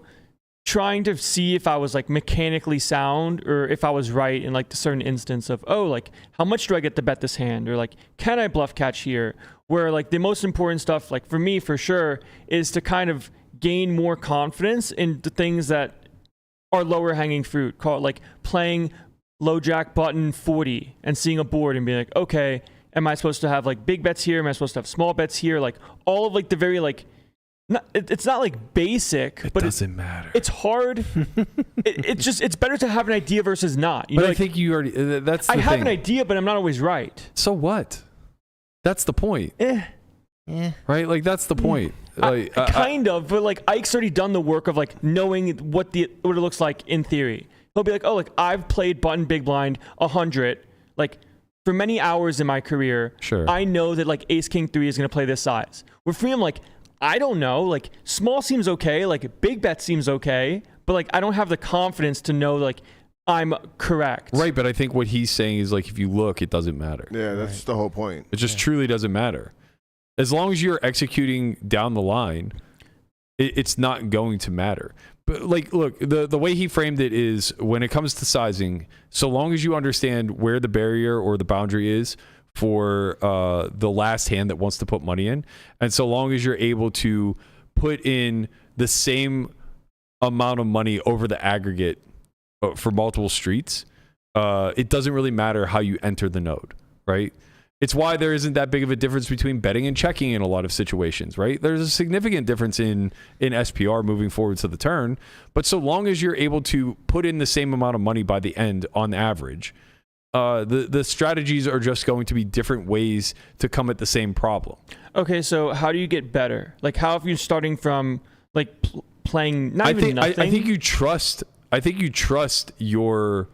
trying to see if I was like mechanically sound or if I was right in like the certain instance of, oh, like how much do I get to bet this hand? Or like, can I bluff catch here? Where like the most important stuff, like for me for sure, is to kind of gain more confidence in the things that are lower hanging fruit. Call it like playing low jack button 40 and seeing a board and being like, okay, am I supposed to have like big bets here? Am I supposed to have small bets here? Like all of like the very like, it's not like basic, but it doesn't matter. It's hard. It's better to have an idea versus not. But I think you already, that's the thing. I have an idea, but I'm not always right. So what? That's the point. Right? Like that's the point. Like, kind of, but like Ike's already done the work of like knowing what it looks like in theory. He'll be like, oh, like I've played button big blind 100, like for many hours in my career. Sure. I know that like ace king 3 is going to play this size. Where for me, I'm like, I don't know. Like small seems okay. Like big bet seems okay. But like I don't have the confidence to know like I'm correct. Right, but I think what he's saying is like if you look, it doesn't matter. Yeah, that's the whole point. It just truly doesn't matter. As long as you're executing down the line, it's not going to matter. But like, look, the way he framed it is when it comes to sizing, so long as you understand where the barrier or the boundary is for the last hand that wants to put money in, and so long as you're able to put in the same amount of money over the aggregate for multiple streets, it doesn't really matter how you enter the node, right? It's why there isn't that big of a difference between betting and checking in a lot of situations, right? There's a significant difference in SPR moving forward to the turn, but so long as you're able to put in the same amount of money by the end on average, the strategies are just going to be different ways to come at the same problem. Okay, so how do you get better? Like how if you're starting from like playing nothing? I think you trust your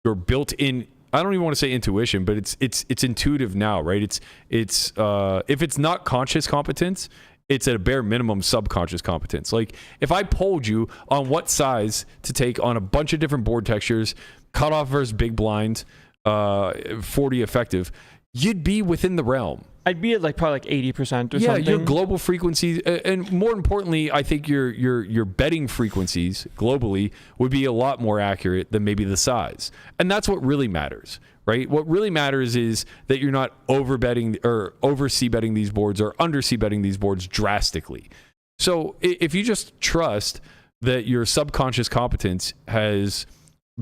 built-in, I don't even want to say intuition, but it's intuitive now, right? It's if it's not conscious competence, it's at a bare minimum subconscious competence. Like if I polled you on what size to take on a bunch of different board textures, cutoff versus big blind, 40 effective, you'd be within the realm. I'd be at like probably like 80% or something. Yeah, your global frequencies, and more importantly, I think your betting frequencies globally would be a lot more accurate than maybe the size. And that's what really matters, right? What really matters is that you're not overbetting or over c-betting these boards or under c-betting these boards drastically. So if you just trust that your subconscious competence has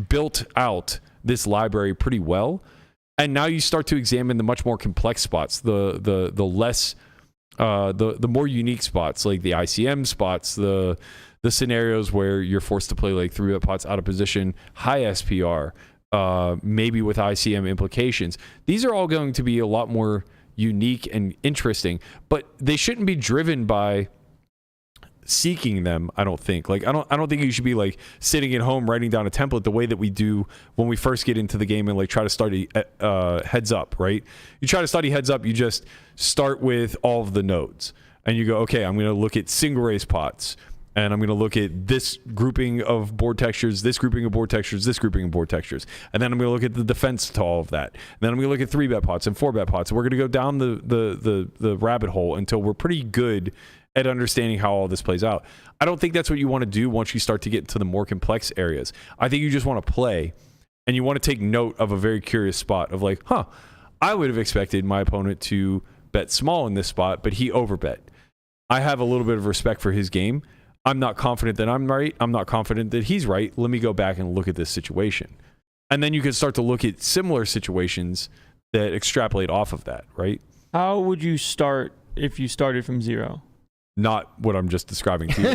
built out this library pretty well, and now you start to examine the much more complex spots, the less, the more unique spots, like the ICM spots, the scenarios where you're forced to play like 3-bet pots out of position, high SPR, maybe with ICM implications. These are all going to be a lot more unique and interesting, but they shouldn't be driven by seeking them. I don't think. Like I don't think you should be like sitting at home writing down a template the way that we do when we first get into the game and like try to study heads up, right? You try to study heads up, you just start with all of the nodes and you go, okay, I'm going to look at single raise pots and I'm going to look at this grouping of board textures, this grouping of board textures, this grouping of board textures, and then I'm going to look at the defense to all of that. And then I'm going to look at 3-bet pots and 4-bet pots. And we're going to go down the rabbit hole until we're pretty good at understanding how all this plays out. I don't think that's what you want to do once you start to get into the more complex areas. I think you just want to play and you want to take note of a very curious spot of like, I would have expected my opponent to bet small in this spot, but he overbet. I have a little bit of respect for his game. I'm not confident that I'm right. I'm not confident that he's right. Let me go back and look at this situation. And then you can start to look at similar situations that extrapolate off of that, right? How would you start if you started from zero? Not what I'm just describing to you.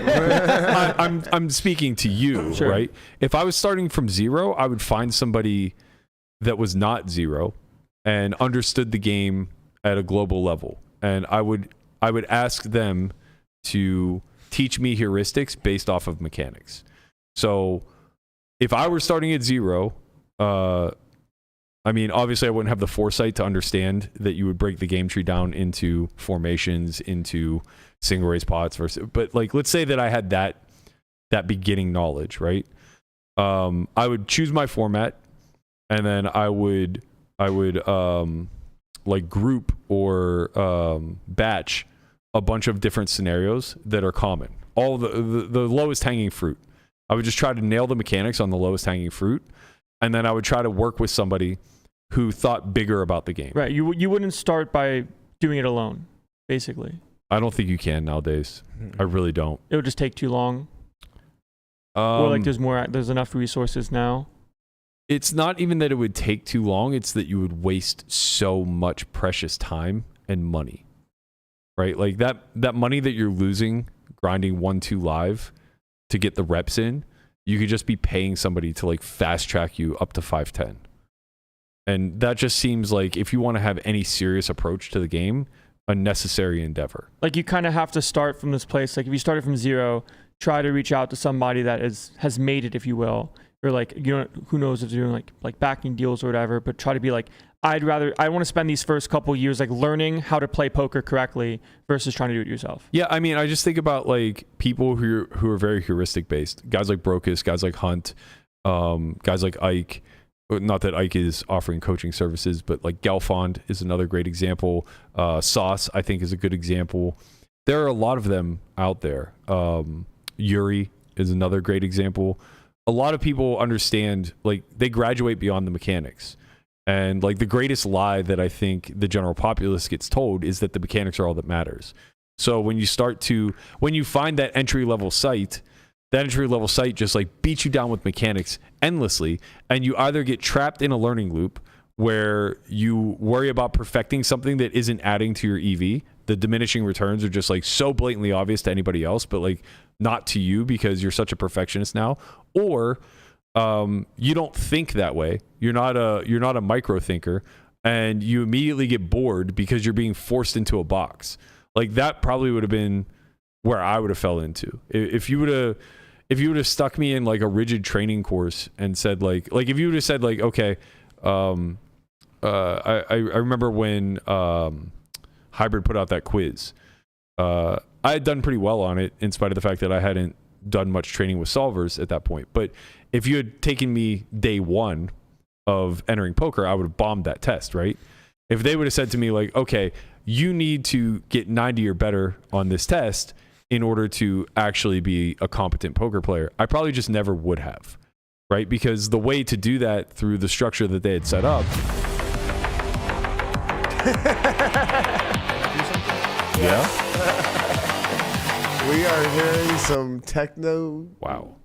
I'm speaking to you, Sure. right? If I was starting from zero, I would find somebody that was not zero and understood the game at a global level. And I would ask them to teach me heuristics based off of mechanics. So if I were starting at zero, I mean, obviously I wouldn't have the foresight to understand that you would break the game tree down into formations, into single race pots versus, but like, let's say that I had that beginning knowledge, right? I would choose my format, and then I would like group or batch a bunch of different scenarios that are common. All the lowest hanging fruit. I would just try to nail the mechanics on the lowest hanging fruit, and then I would try to work with somebody who thought bigger about the game. Right. You wouldn't start by doing it alone, basically. I don't think you can nowadays. I really don't. It would just take too long. Or like there's enough resources now. It's not even that it would take too long. It's that you would waste so much precious time and money, right? Like that money that you're losing grinding 1-2 live to get the reps in, you could just be paying somebody to like fast track you up to 5-10. And that just seems like, if you want to have any serious approach to the game, a necessary endeavor. Like you kind of have to start from this place. Like if you started from zero, try to reach out to somebody that has made it, if you will, or like, you know, who knows if they're doing like backing deals or whatever, but try to be like, I want to spend these first couple years like learning how to play poker correctly versus trying to do it yourself. Yeah, I mean, I just think about like people who are very heuristic based. Guys like Brocus, guys like Hunt, guys like Ike. Not that Ike is offering coaching services, but like Galfond is another great example. Sauce, I think, is a good example. There are a lot of them out there. Yuri is another great example. A lot of people understand, like, they graduate beyond the mechanics. And like the greatest lie that I think the general populace gets told is that the mechanics are all that matters. So when you find that entry level site, that entry level site just like beats you down with mechanics endlessly, and you either get trapped in a learning loop where you worry about perfecting something that isn't adding to your EV. The diminishing returns are just like so blatantly obvious to anybody else, but like not to you because you're such a perfectionist now. Or you don't think that way. You're not a micro thinker, and you immediately get bored because you're being forced into a box. Like that probably would have been where I would have fell into. If you would have stuck me in like a rigid training course and said like if you would have said like, okay, I remember when Hybrid put out that quiz. I had done pretty well on it in spite of the fact that I hadn't done much training with solvers at that point. But if you had taken me day one of entering poker, I would have bombed that test, right? If they would have said to me like, okay, you need to get 90 or better on this test in order to actually be a competent poker player, I probably just never would have, right? Because the way to do that through the structure that they had set up. Yeah. We are hearing some techno. Wow.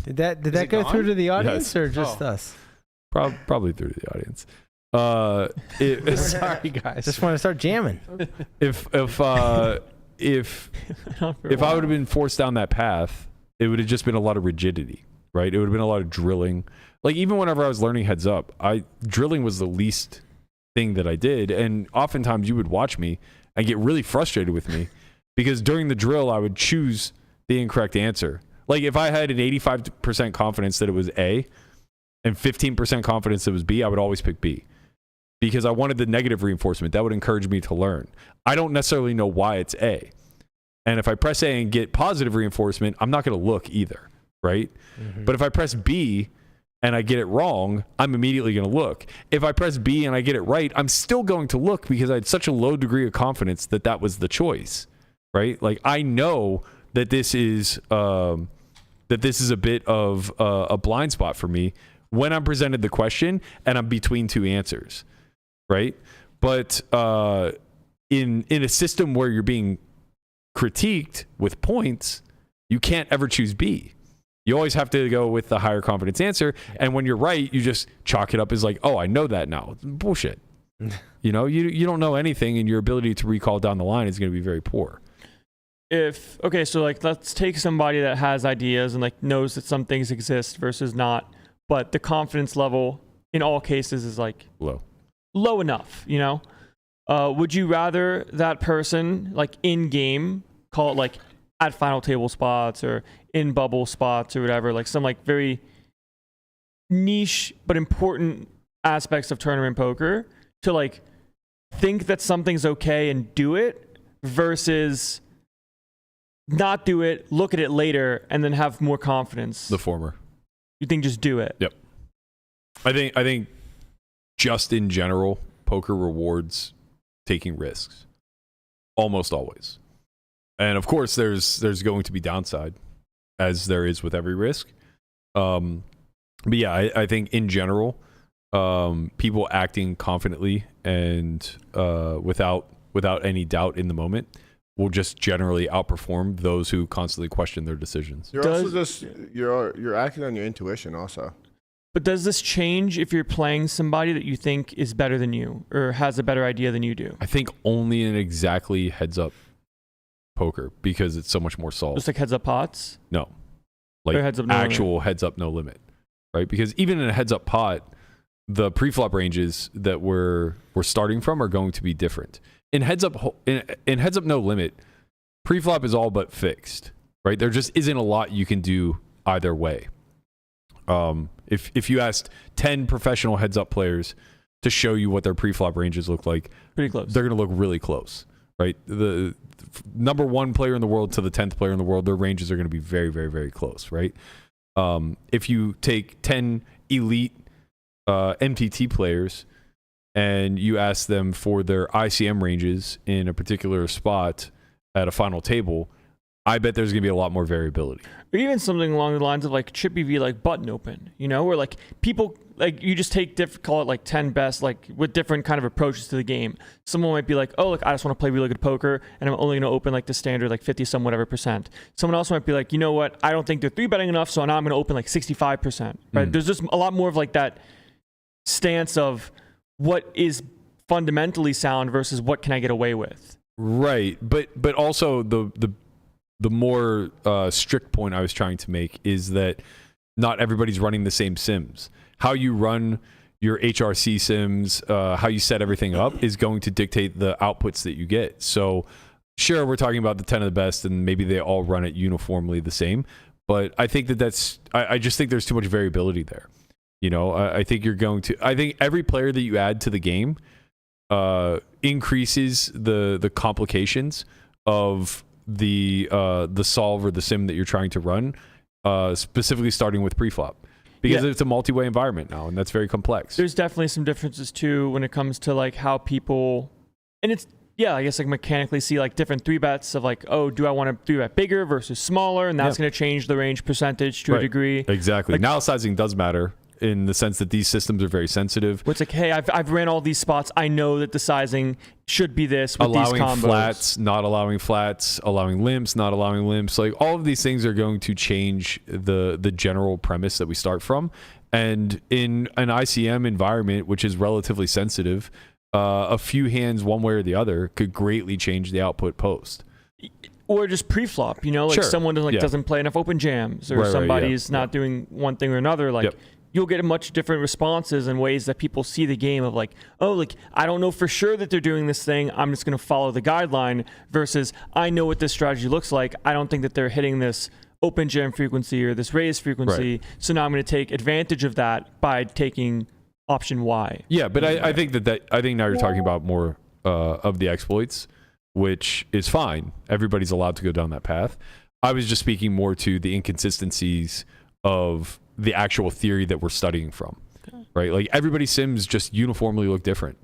Did that go through to the audience or just us? Probably through to the audience. Sorry guys, just want to start jamming. If I would have been forced down that path, it would have just been a lot of rigidity, right? It would have been a lot of drilling. Like even whenever I was learning heads up, drilling was the least thing that I did, and oftentimes you would watch me and get really frustrated with me because during the drill I would choose the incorrect answer. Like if I had an 85% confidence that it was A and 15% confidence it was B, I would always pick B because I wanted the negative reinforcement. That would encourage me to learn. I don't necessarily know why it's A. And if I press A and get positive reinforcement, I'm not going to look either, right? Mm-hmm. But if I press B and I get it wrong, I'm immediately going to look. If I press B and I get it right, I'm still going to look because I had such a low degree of confidence that that was the choice, right? Like I know that this is a bit of a blind spot for me when I'm presented the question and I'm between two answers. right? But in a system where you're being critiqued with points, you can't ever choose B. You always have to go with the higher confidence answer. And when you're right, you just chalk it up as like, oh, I know that now. Bullshit. You know, you don't know anything, and your ability to recall down the line is going to be very poor. So like, let's take somebody that has ideas and like knows that some things exist versus not, but the confidence level in all cases is like low enough, you know? Would you rather that person like in game, call it like at final table spots or in bubble spots or whatever, like some like very niche but important aspects of tournament poker, to like think that something's okay and do it versus not do it, look at it later, and then have more confidence? The former. You think just do it? Yep. I think just in general, poker rewards taking risks almost always. And of course there's going to be downside, as there is with every risk. But yeah, I think in general, people acting confidently and without any doubt in the moment will just generally outperform those who constantly question their decisions. You're acting on your intuition also. But does this change if you're playing somebody that you think is better than you or has a better idea than you do? I think only in exactly heads up poker, because it's so much more solved. Just like heads up pots? No. Like heads up, no actual limit. heads up no limit. Right? Because even in a heads up pot, the pre-flop ranges that we're starting from are going to be different. In heads up no limit, pre-flop is all but fixed, right? There just isn't a lot you can do either way. If you asked 10 professional heads up players to show you what their pre-flop ranges look like, pretty close. They're going to look really close, right? The number 1 player in the world to the 10th player in the world, their ranges are going to be very, very, very close, right? If you take 10 elite MTT players and you ask them for their ICM ranges in a particular spot at a final table, I bet there's going to be a lot more variability. Or even something along the lines of like Chippy V, like button open, you know, where like people, like you just take call it like 10 best, like with different kind of approaches to the game. Someone might be like, oh, look, I just want to play really good poker and I'm only going to open like the standard, like 50 some whatever percent. Someone else might be like, you know what, I don't think they're 3-betting enough, so now I'm going to open like 65%, right? There's just a lot more of like that stance of what is fundamentally sound versus what can I get away with. Right. But also the more strict point I was trying to make is that not everybody's running the same sims. How you run your HRC sims, how you set everything up is going to dictate the outputs that you get. So sure, we're talking about the 10 of the best and maybe they all run it uniformly the same. But I think I just think there's too much variability there. You know, I think every player that you add to the game increases the complications of the solve or the sim that you're trying to run, specifically starting with preflop, because it's a multi-way environment now, and that's very complex. There's definitely some differences too when it comes to like how people, and it's I guess like mechanically see like different 3-bets of like, oh, do I want to 3-bet bigger versus smaller, and that's going to change the range percentage to a degree. Exactly. Like, now sizing does matter, in the sense that these systems are very sensitive. It's like, hey, I've ran all these spots. I know that the sizing should be this with allowing these combos. Flats, not allowing flats, allowing limps, not allowing limps. Like all of these things are going to change the general premise that we start from. And in an ICM environment, which is relatively sensitive, a few hands one way or the other could greatly change the output post. Or just pre-flop, you know, like someone doesn't play enough open jams, or somebody's not doing one thing or another. Like you'll get much different responses in ways that people see the game of like, oh, like I don't know for sure that they're doing this thing, I'm just going to follow the guideline, versus I know what this strategy looks like. I don't think that they're hitting this open jam frequency or this raise frequency. So now I'm going to take advantage of that by taking option Y. Yeah, but I think I think now you're talking about more of the exploits, which is fine. Everybody's allowed to go down that path. I was just speaking more to the inconsistencies of the actual theory that we're studying from, right? Like everybody's sims just uniformly look different.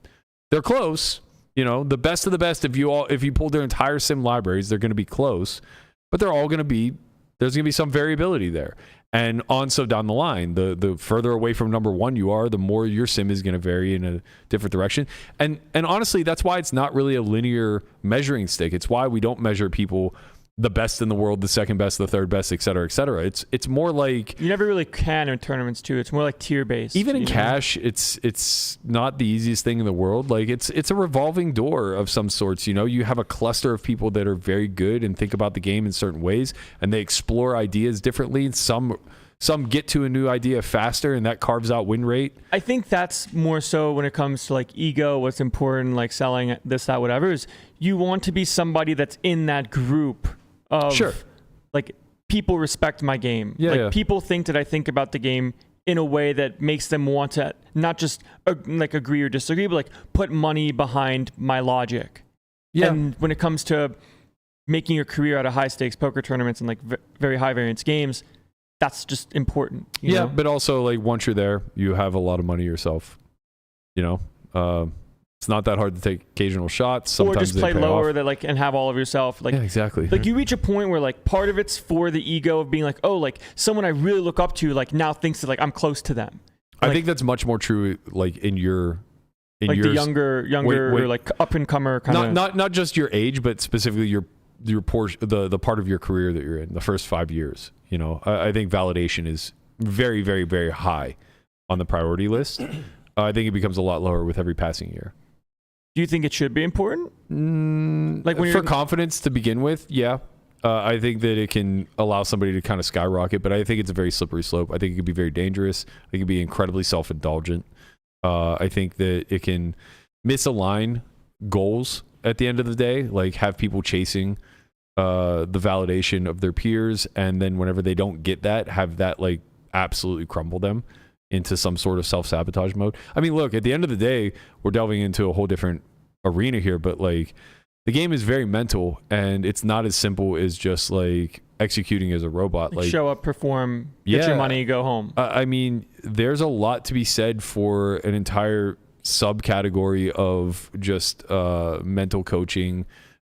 They're close, you know, the best of the best. If you pull their entire sim libraries, they're going to be close, but there's going to be some variability there. And on so down the line, the further away from number one you are, the more your sim is going to vary in a different direction. And honestly, that's why it's not really a linear measuring stick. It's why we don't measure people the best in the world, the second best, the third best, et cetera, et cetera. It's more like... You never really can in tournaments, too. It's more like tier-based. Even in cash, it's not the easiest thing in the world. Like, it's a revolving door of some sorts, you know? You have a cluster of people that are very good and think about the game in certain ways, and they explore ideas differently. Some get to a new idea faster, and that carves out win rate. I think that's more so when it comes to, like, ego, what's important, like selling this, that, whatever, is you want to be somebody that's in that group of, like, people respect my game. People think that I think about the game in a way that makes them want to not just like agree or disagree, but like put money behind my logic. Yeah. And when it comes to making your career out of high stakes poker tournaments and like very high variance games, that's just important. You know? But also like once you're there, you have a lot of money yourself. You know, it's not that hard to take occasional shots. Sometimes or just play lower that like and have all of yourself. Like, yeah, exactly. Like you reach a point where like part of it's for the ego of being like, oh, like someone I really look up to like now thinks that like I'm close to them. Like, I think that's much more true like in your like the younger or like up and comer kind of not just your age, but specifically your portion, the part of your career that you're in, the first 5 years. You know, I think validation is very, very, very high on the priority list. I think it becomes a lot lower with every passing year. Do you think it should be important? Like when for confidence to begin with, yeah. I think that it can allow somebody to kind of skyrocket, but I think it's a very slippery slope. I think it could be very dangerous. It can be incredibly self-indulgent. I think that it can misalign goals at the end of the day, like have people chasing the validation of their peers, and then whenever they don't get that, have that like absolutely crumble them into some sort of self-sabotage mode. I mean, look, at the end of the day, we're delving into a whole different arena here, but like the game is very mental, and it's not as simple as just like executing as a robot. Like show up, perform, get your money, go home. I mean, there's a lot to be said for an entire subcategory of just mental coaching,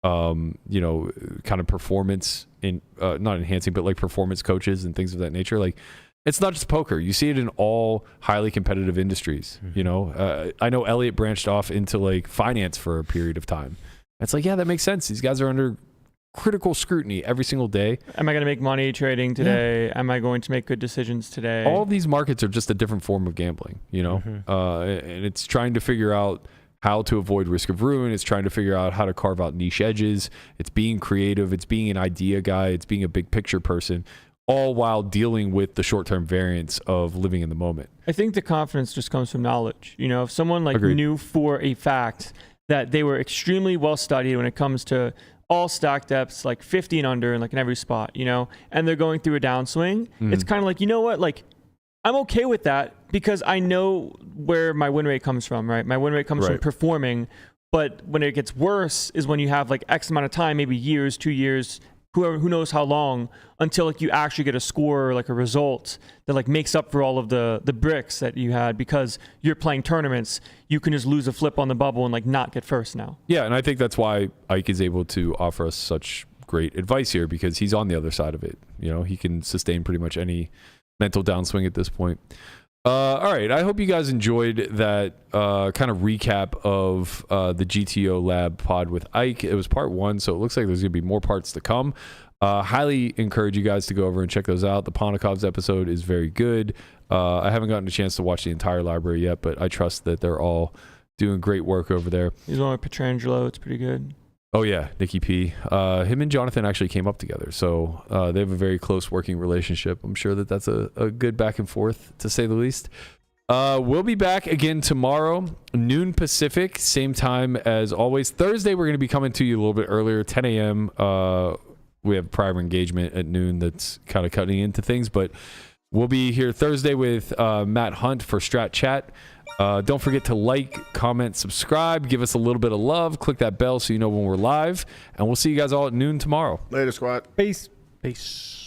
you know, kind of performance in not enhancing, but like performance coaches and things of that nature. Like, it's not just poker. You see it in all highly competitive industries. You know, I know Elliot branched off into like finance for a period of time. It's like, yeah, that makes sense. These guys are under critical scrutiny every single day. Am I going to make money trading today? Yeah. Am I going to make good decisions today? All these markets are just a different form of gambling, you know, and it's trying to figure out how to avoid risk of ruin. It's trying to figure out how to carve out niche edges. It's being creative. It's being an idea guy. It's being a big picture person, all while dealing with the short-term variance of living in the moment. I think the confidence just comes from knowledge. You know, if someone like Agreed. knew for a fact that they were extremely well studied when it comes to all stack depths, like 50 and under, and like in every spot, you know, and they're going through a downswing, it's kind of like, you know what, like I'm okay with that because I know where my win rate comes from, right? My win rate comes from performing, but when it gets worse is when you have like X amount of time, maybe years, 2 years, who knows how long, until like you actually get a score or like a result that like makes up for all of the bricks that you had because you're playing tournaments. You can just lose a flip on the bubble and like not get first now. Yeah, and I think that's why Ike is able to offer us such great advice here, because he's on the other side of it. You know, he can sustain pretty much any mental downswing at this point. All right, I hope you guys enjoyed that kind of recap of the GTO Lab pod with Ike. It was part 1, so it looks like there's going to be more parts to come. Highly encourage you guys to go over and check those out. The Ponikov's episode is very good. I haven't gotten a chance to watch the entire library yet, but I trust that they're all doing great work over there. He's one with Petrangelo. It's pretty good. Oh, yeah, Nikki P. Him and Jonathan actually came up together, so they have a very close working relationship. I'm sure that that's a good back and forth, to say the least. We'll be back again tomorrow, noon Pacific, same time as always. Thursday, we're going to be coming to you a little bit earlier, 10 a.m. We have prior engagement at noon that's kind of cutting into things, but we'll be here Thursday with Matt Hunt for Strat Chat. Don't forget to like, comment, subscribe, give us a little bit of love, click that bell so you know when we're live, and we'll see you guys all at noon tomorrow. Later, squad. Peace. Peace.